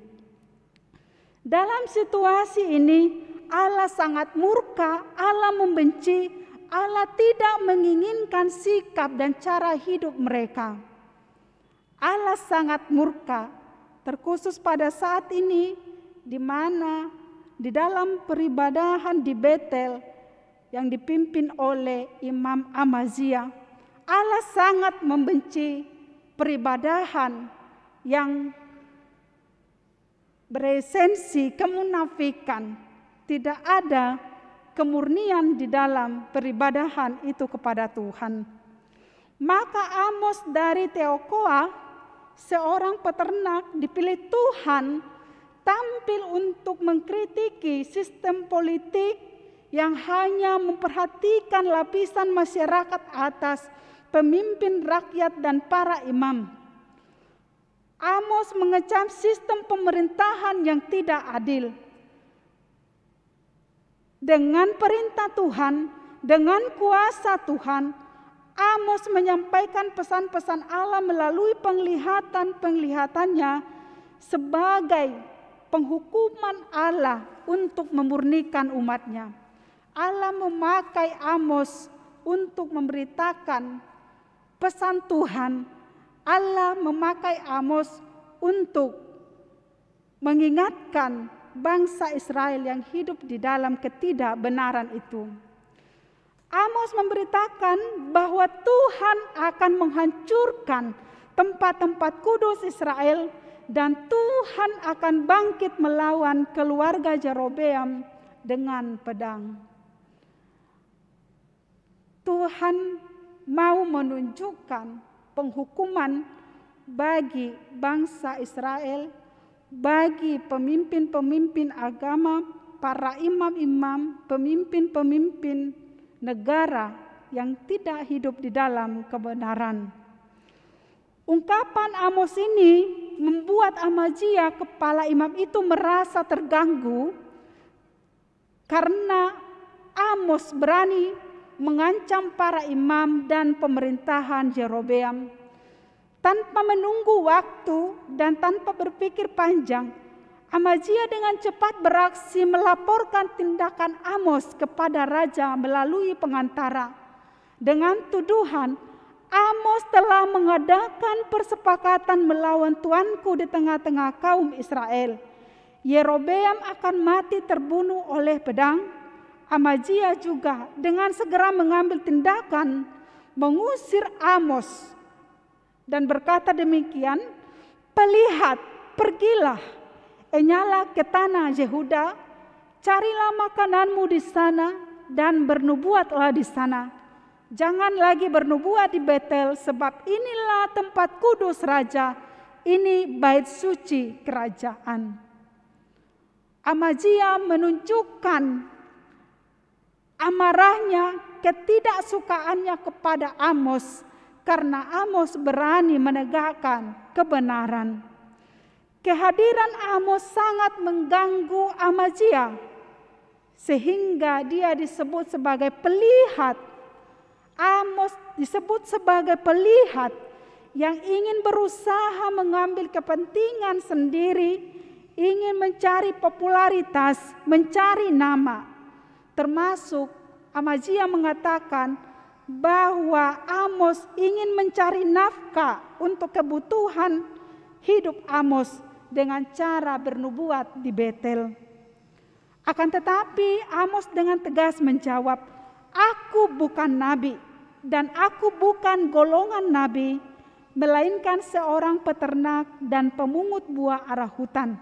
Dalam situasi ini Allah sangat murka, Allah membenci, Allah tidak menginginkan sikap dan cara hidup mereka. Allah sangat murka, terkhusus pada saat ini di mana di dalam peribadahan di Betel yang dipimpin oleh Imam Amazia, Allah sangat membenci peribadahan yang beresensi kemunafikan. Tidak ada kemurnian di dalam peribadahan itu kepada Tuhan. Maka Amos dari Tekoa, seorang peternak dipilih Tuhan, tampil untuk mengkritiki sistem politik yang hanya memperhatikan lapisan masyarakat atas, pemimpin rakyat dan para imam. Amos mengecam sistem pemerintahan yang tidak adil. Dengan perintah Tuhan, dengan kuasa Tuhan, Amos menyampaikan pesan-pesan Allah melalui penglihatan-penglihatannya sebagai penghukuman Allah untuk memurnikan umatnya. Allah memakai Amos untuk memberitakan pesan Tuhan. Allah memakai Amos untuk mengingatkan bangsa Israel yang hidup di dalam ketidakbenaran itu. Amos memberitakan bahwa Tuhan akan menghancurkan tempat-tempat kudus Israel dan Tuhan akan bangkit melawan keluarga Yerobeam dengan pedang. Tuhan mau menunjukkan penghukuman bagi bangsa Israel, bagi pemimpin-pemimpin agama, para imam-imam, pemimpin-pemimpin negara yang tidak hidup di dalam kebenaran. Ungkapan Amos ini membuat Amazia, kepala imam itu, merasa terganggu karena Amos berani mengancam para imam dan pemerintahan Yerobeam. Tanpa menunggu waktu dan tanpa berpikir panjang, Amazia dengan cepat beraksi melaporkan tindakan Amos kepada raja melalui pengantara dengan tuduhan, Amos telah mengadakan persepakatan melawan tuanku di tengah-tengah kaum Israel. Yerobeam akan mati terbunuh oleh pedang. Amazia juga dengan segera mengambil tindakan mengusir Amos dan berkata demikian, "Pelihat, pergilah, enyalah ke tanah Yehuda, carilah makananmu di sana dan bernubuatlah di sana. Jangan lagi bernubuat di Betel, sebab inilah tempat kudus raja, ini bait suci kerajaan." Amazia menunjukkan amarahnya, ketidaksukaannya kepada Amos karena Amos berani menegakkan kebenaran. Kehadiran Amos sangat mengganggu Amazia sehingga dia disebut sebagai pelihat. Amos disebut sebagai pelihat yang ingin berusaha mengambil kepentingan sendiri, ingin mencari popularitas, mencari nama. Termasuk Amazia mengatakan bahwa Amos ingin mencari nafkah untuk kebutuhan hidup Amos dengan cara bernubuat di Betel. Akan tetapi Amos dengan tegas menjawab, "Aku bukan nabi dan aku bukan golongan nabi, melainkan seorang peternak dan pemungut buah arah hutan.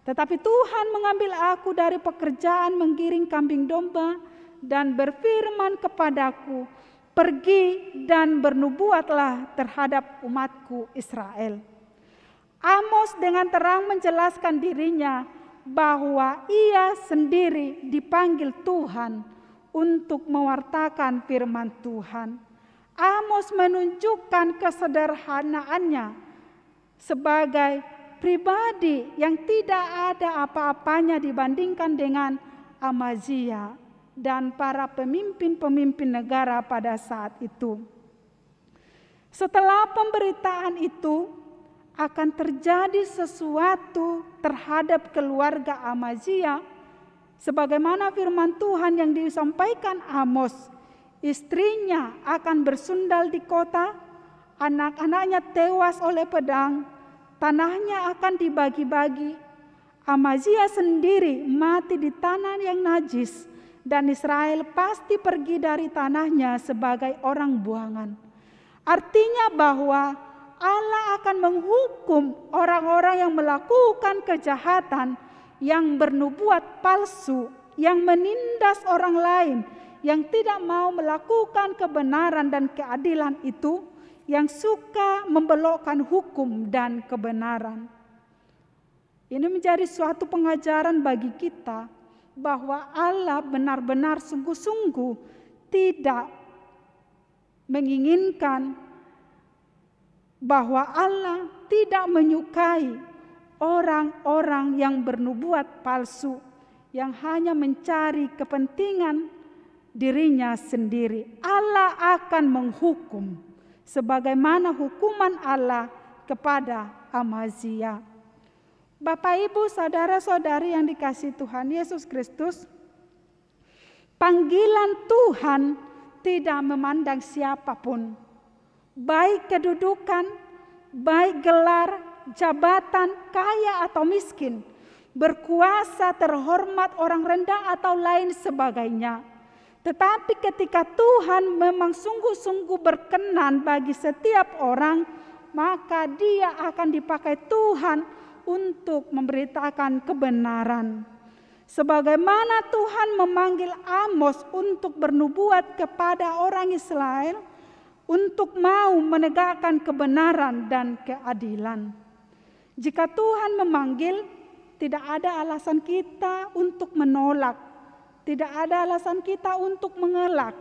Tetapi Tuhan mengambil aku dari pekerjaan menggiring kambing domba dan berfirman kepadaku, pergi dan bernubuatlah terhadap umatku Israel." Amos dengan terang menjelaskan dirinya bahwa ia sendiri dipanggil Tuhan untuk mewartakan firman Tuhan. Amos menunjukkan kesederhanaannya sebagai pribadi yang tidak ada apa-apanya dibandingkan dengan Amazia dan para pemimpin-pemimpin negara pada saat itu. Setelah pemberitaan itu, akan terjadi sesuatu terhadap keluarga Amazia, sebagaimana firman Tuhan yang disampaikan Amos. Istrinya akan bersundal di kota, anak-anaknya tewas oleh pedang, tanahnya akan dibagi-bagi. Amazia sendiri mati di tanah yang najis, dan Israel pasti pergi dari tanahnya sebagai orang buangan. Artinya bahwa Allah akan menghukum orang-orang yang melakukan kejahatan, yang bernubuat palsu, yang menindas orang lain, yang tidak mau melakukan kebenaran dan keadilan itu, yang suka membelokkan hukum dan kebenaran. Ini menjadi suatu pengajaran bagi kita bahwa Allah benar-benar sungguh-sungguh tidak menginginkan, bahwa Allah tidak menyukai orang-orang yang bernubuat palsu, yang hanya mencari kepentingan dirinya sendiri. Allah akan menghukum sebagaimana hukuman Allah kepada Amazia. Bapak, Ibu, saudara-saudari yang dikasihi Tuhan Yesus Kristus, panggilan Tuhan tidak memandang siapapun, baik kedudukan, baik gelar, jabatan, kaya atau miskin, berkuasa, terhormat, orang rendah atau lain sebagainya. Tetapi ketika Tuhan memang sungguh-sungguh berkenan bagi setiap orang, maka dia akan dipakai Tuhan untuk memberitakan kebenaran. Sebagaimana Tuhan memanggil Amos untuk bernubuat kepada orang Israel, untuk mau menegakkan kebenaran dan keadilan. Jika Tuhan memanggil, tidak ada alasan kita untuk menolak, tidak ada alasan kita untuk mengelak.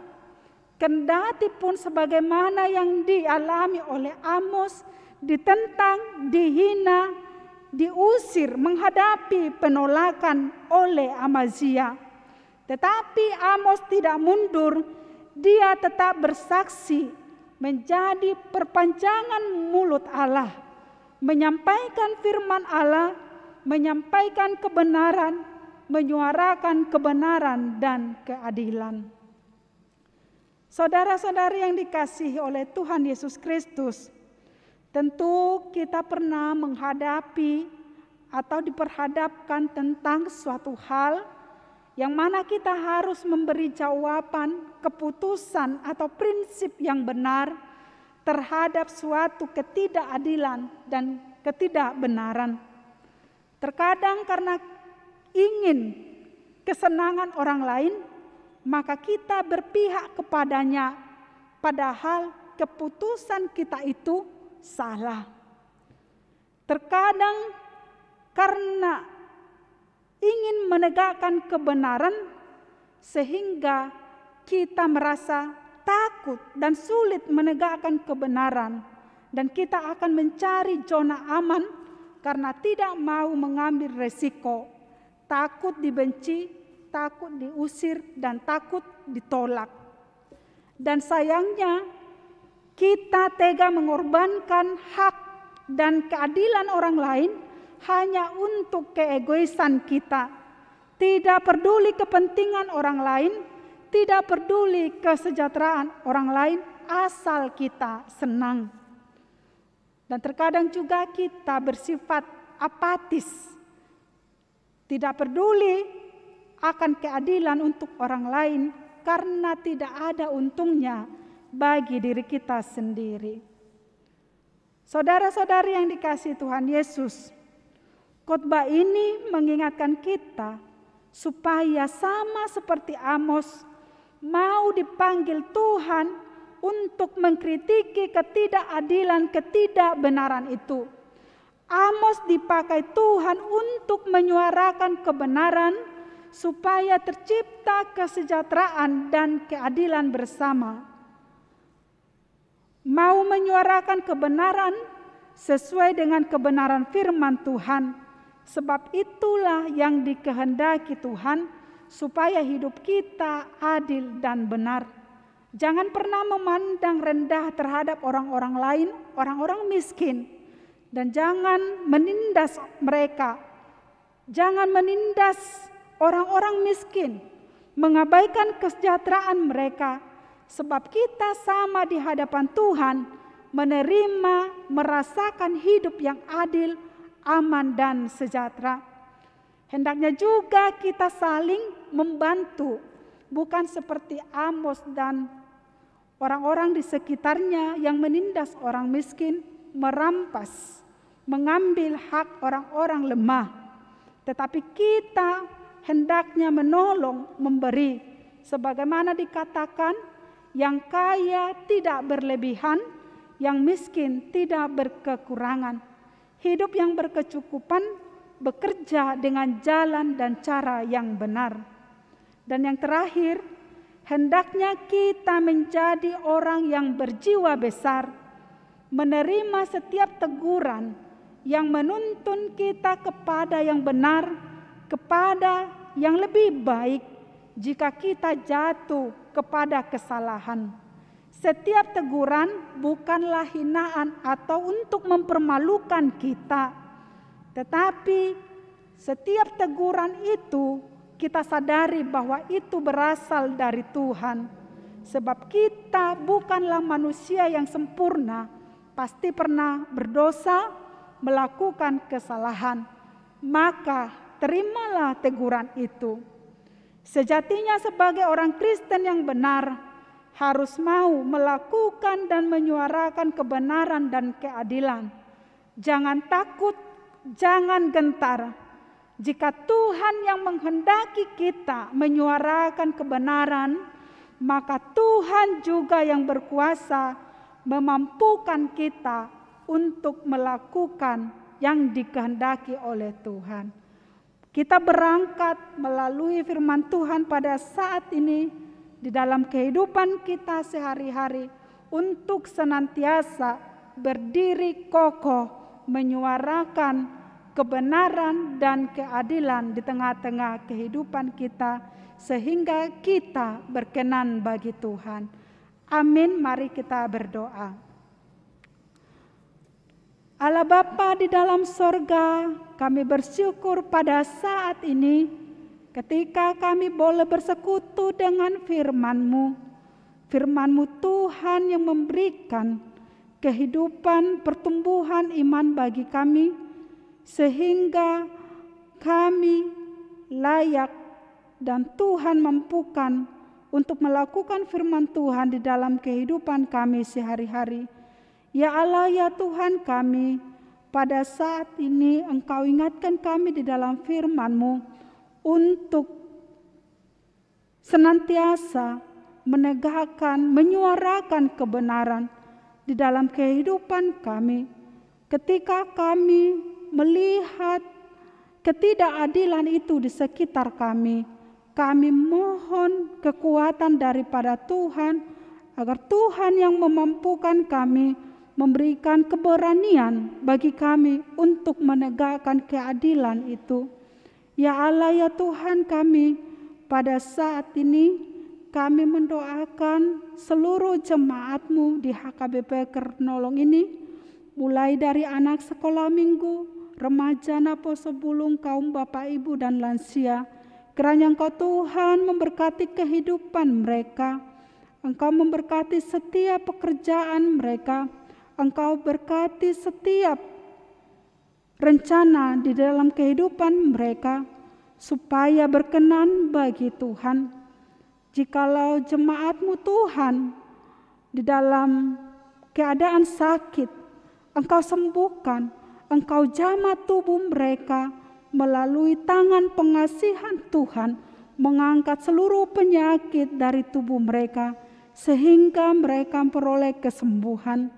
Kendati pun sebagaimana yang dialami oleh Amos ditentang, dihina, diusir, menghadapi penolakan oleh Amazia. Tetapi Amos tidak mundur, dia tetap bersaksi menjadi perpanjangan mulut Allah, menyampaikan firman Allah, menyampaikan kebenaran, menyuarakan kebenaran dan keadilan. Saudara-saudari yang dikasihi oleh Tuhan Yesus Kristus, tentu kita pernah menghadapi atau diperhadapkan tentang suatu hal yang mana kita harus memberi jawaban, keputusan atau prinsip yang benar terhadap suatu ketidakadilan dan ketidakbenaran. Terkadang karena ingin kesenangan orang lain, maka kita berpihak kepadanya, padahal keputusan kita itu salah. Terkadang karena ingin menegakkan kebenaran, sehingga kita merasa takut dan sulit menegakkan kebenaran, dan kita akan mencari zona aman karena tidak mau mengambil resiko, takut dibenci, takut diusir, dan takut ditolak. Dan sayangnya kita tega mengorbankan hak dan keadilan orang lain hanya untuk keegoisan kita. Tidak peduli kepentingan orang lain, tidak peduli kesejahteraan orang lain, asal kita senang. Dan terkadang juga kita bersifat apatis, tidak peduli akan keadilan untuk orang lain karena tidak ada untungnya bagi diri kita sendiri. Saudara-saudari yang dikasihi Tuhan Yesus, khotbah ini mengingatkan kita supaya sama seperti Amos mau dipanggil Tuhan untuk mengkritiki ketidakadilan, ketidakbenaran itu. Amos dipakai Tuhan untuk menyuarakan kebenaran supaya tercipta kesejahteraan dan keadilan bersama. Mau menyuarakan kebenaran sesuai dengan kebenaran firman Tuhan, sebab itulah yang dikehendaki Tuhan supaya hidup kita adil dan benar. Jangan pernah memandang rendah terhadap orang-orang lain, orang-orang miskin, dan jangan menindas mereka. Jangan menindas orang-orang miskin, mengabaikan kesejahteraan mereka, sebab kita sama di hadapan Tuhan, menerima, merasakan hidup yang adil, aman, dan sejahtera. Hendaknya juga kita saling membantu, bukan seperti Amos dan orang-orang di sekitarnya yang menindas orang miskin, merampas, mengambil hak orang-orang lemah. Tetapi kita hendaknya menolong, memberi, sebagaimana dikatakan, yang kaya tidak berlebihan, yang miskin tidak berkekurangan. Hidup yang berkecukupan, bekerja dengan jalan dan cara yang benar. Dan yang terakhir, hendaknya kita menjadi orang yang berjiwa besar, menerima setiap teguran yang menuntun kita kepada yang benar, kepada yang lebih baik jika kita jatuh kepada kesalahan. Setiap teguran bukanlah hinaan atau untuk mempermalukan kita, tetapi setiap teguran itu kita sadari bahwa itu berasal dari Tuhan. Sebab kita bukanlah manusia yang sempurna, pasti pernah berdosa, melakukan kesalahan. Maka terimalah teguran itu. Sejatinya sebagai orang Kristen yang benar, harus mau melakukan dan menyuarakan kebenaran dan keadilan. Jangan takut, jangan gentar. Jika Tuhan yang menghendaki kita menyuarakan kebenaran, maka Tuhan juga yang berkuasa memampukan kita untuk melakukan yang dikehendaki oleh Tuhan. Kita berangkat melalui firman Tuhan pada saat ini di dalam kehidupan kita sehari-hari untuk senantiasa berdiri kokoh menyuarakan kebenaran dan keadilan di tengah-tengah kehidupan kita, sehingga kita berkenan bagi Tuhan. Amin. Mari kita berdoa. Allah Bapa di dalam sorga, kami bersyukur pada saat ini ketika kami boleh bersekutu dengan firman-Mu. Firman-Mu Tuhan yang memberikan kehidupan, pertumbuhan iman bagi kami, sehingga kami layak dan Tuhan mampukan untuk melakukan firman Tuhan di dalam kehidupan kami sehari-hari. Ya Allah, ya Tuhan kami, pada saat ini Engkau ingatkan kami di dalam firman-Mu untuk senantiasa menegakkan, menyuarakan kebenaran di dalam kehidupan kami. Ketika kami melihat ketidakadilan itu di sekitar kami, kami mohon kekuatan daripada Tuhan, agar Tuhan yang memampukan kami, memberikan keberanian bagi kami untuk menegakkan keadilan itu. Ya Allah, ya Tuhan kami, pada saat ini kami mendoakan seluruh jemaat-Mu di HKBP Kernolong ini, mulai dari anak sekolah minggu, remaja, Naposo Bulung, kaum bapak ibu dan lansia. Kiranya Engkau Tuhan memberkati kehidupan mereka, Engkau memberkati setiap pekerjaan mereka, Engkau berkati setiap rencana di dalam kehidupan mereka, supaya berkenan bagi Tuhan. Jikalau jemaat-Mu Tuhan di dalam keadaan sakit, Engkau sembuhkan, Engkau jamah tubuh mereka melalui tangan pengasihan Tuhan, mengangkat seluruh penyakit dari tubuh mereka, sehingga mereka memperoleh kesembuhan.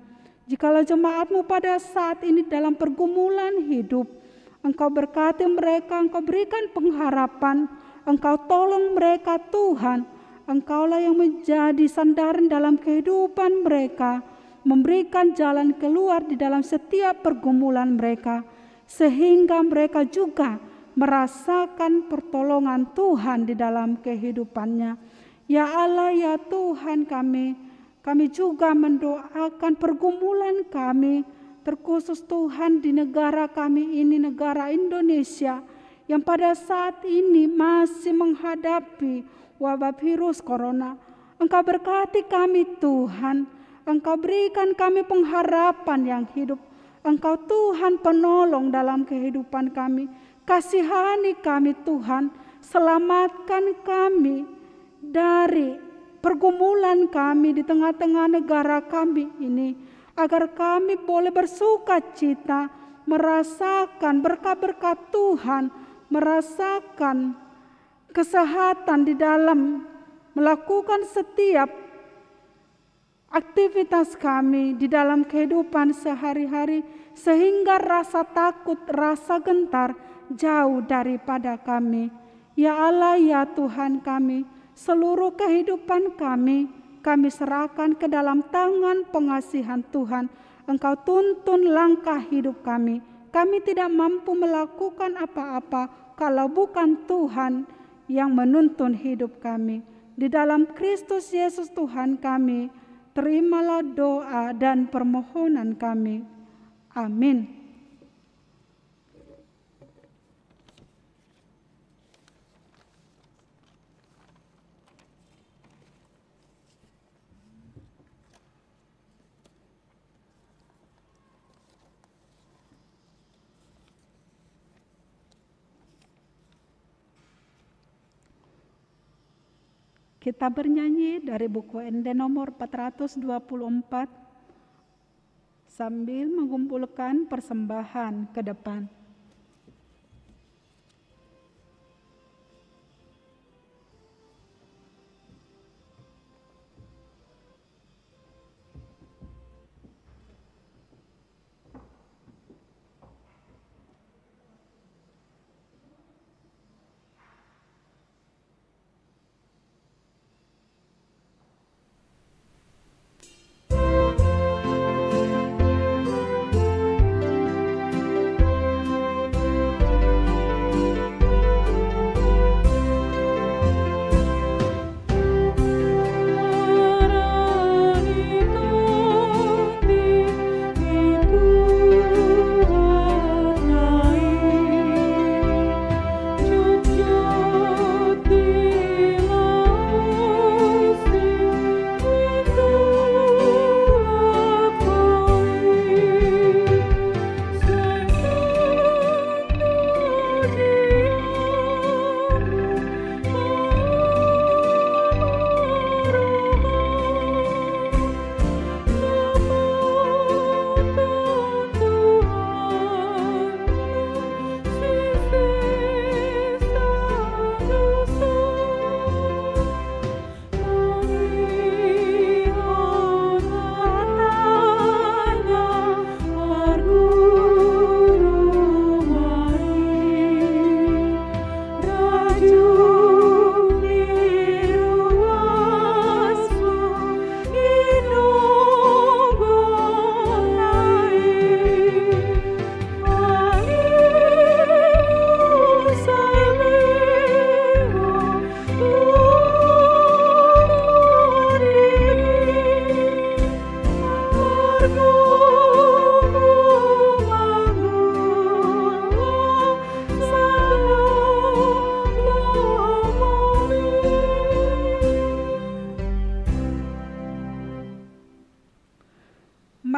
Jikalau jemaat-Mu pada saat ini dalam pergumulan hidup, Engkau berkati mereka, Engkau berikan pengharapan, Engkau tolong mereka Tuhan. Engkaulah yang menjadi sandaran dalam kehidupan mereka, memberikan jalan keluar di dalam setiap pergumulan mereka, sehingga mereka juga merasakan pertolongan Tuhan di dalam kehidupannya. Ya Allah, ya Tuhan kami juga mendoakan pergumulan kami, terkhusus Tuhan di negara kami ini, negara Indonesia, yang pada saat ini masih menghadapi wabah virus corona. Engkau berkati kami Tuhan, Engkau berikan kami pengharapan yang hidup. Engkau Tuhan penolong dalam kehidupan kami. Kasihani kami Tuhan, selamatkan kami dari pergumulan kami di tengah-tengah negara kami ini, agar kami boleh bersuka cita, merasakan berkat-berkat Tuhan, merasakan kesehatan di dalam melakukan setiap aktivitas kami di dalam kehidupan sehari-hari, sehingga rasa takut, rasa gentar jauh daripada kami. Ya Allah, ya Tuhan kami, seluruh kehidupan kami serahkan ke dalam tangan pengasihan Tuhan. Engkau tuntun langkah hidup kami. Kami tidak mampu melakukan apa-apa kalau bukan Tuhan yang menuntun hidup kami. Di dalam Kristus Yesus Tuhan kami, terimalah doa dan permohonan kami. Amin. Kita bernyanyi dari buku ND nomor 424 sambil mengumpulkan persembahan ke depan.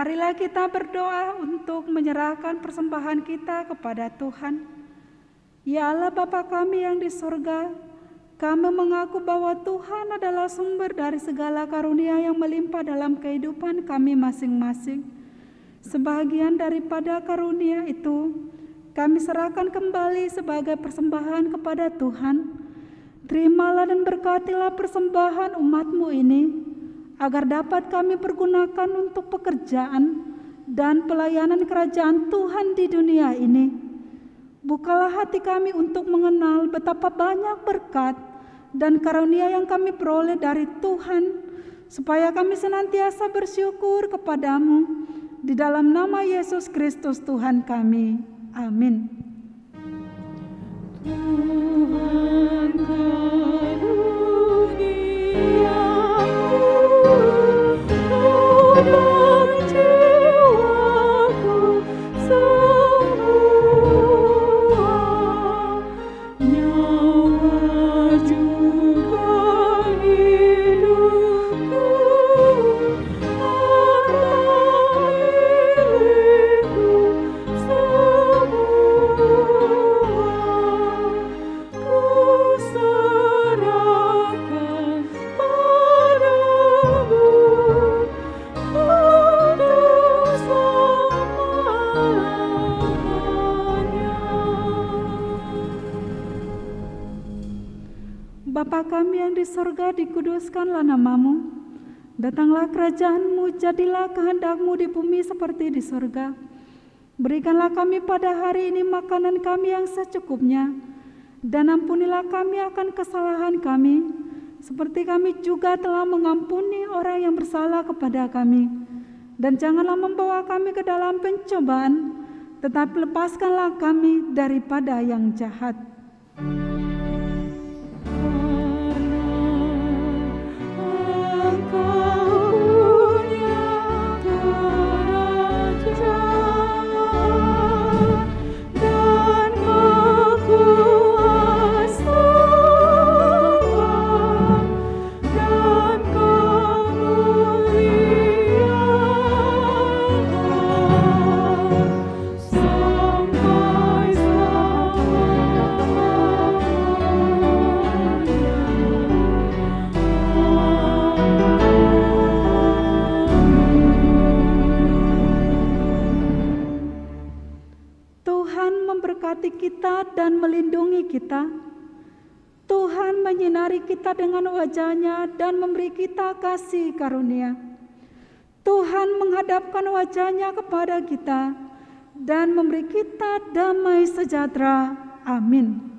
Marilah kita berdoa untuk menyerahkan persembahan kita kepada Tuhan. Ya Allah Bapa kami yang di sorga, kami mengaku bahwa Tuhan adalah sumber dari segala karunia yang melimpah dalam kehidupan kami masing-masing. Sebagian daripada karunia itu kami serahkan kembali sebagai persembahan kepada Tuhan. Terimalah dan berkatilah persembahan umat-Mu ini, agar dapat kami pergunakan untuk pekerjaan dan pelayanan kerajaan Tuhan di dunia ini. Bukalah hati kami untuk mengenal betapa banyak berkat dan karunia yang kami peroleh dari Tuhan, supaya kami senantiasa bersyukur kepadamu, di dalam nama Yesus Kristus Tuhan kami. Amin. Tuhan karuniamu, tolong jiwaku semua, nyawa juga hidupku, harta milikku semua, ku serahkan padamu untuk selamanya. Bapa kami yang di sorga, dikuduskanlah namamu. Datanglah kerajaan-Mu, jadilah kehendak-Mu di bumi seperti di sorga. Berikanlah kami pada hari ini makanan kami yang secukupnya, dan ampunilah kami akan kesalahan kami, seperti kami juga telah mengampuni orang yang bersalah kepada kami. Dan janganlah membawa kami ke dalam pencobaan, tetapi lepaskanlah kami daripada yang jahat. Engkau punya kerajaan dan kekuasaan dan kemuliaan sampai Tuhan memberkati kita dan melindungi kita. Tuhan menyinari kita dengan wajah-Nya dan memberi kita kasih karunia. Tuhan menghadapkan wajah-Nya kepada kita dan memberi kita damai sejahtera. Amin.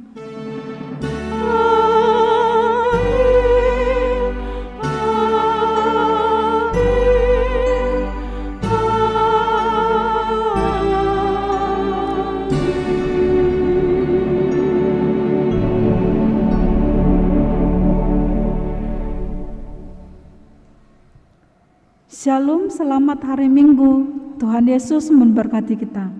Shalom, selamat hari Minggu. Tuhan Yesus memberkati kita.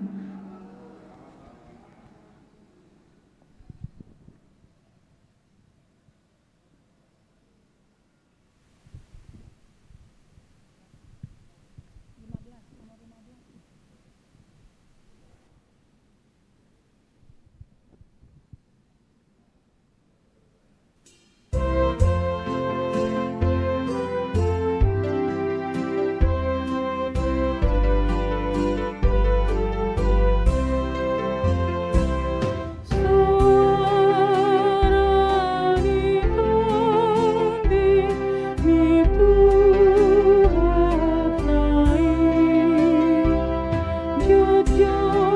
Tuhan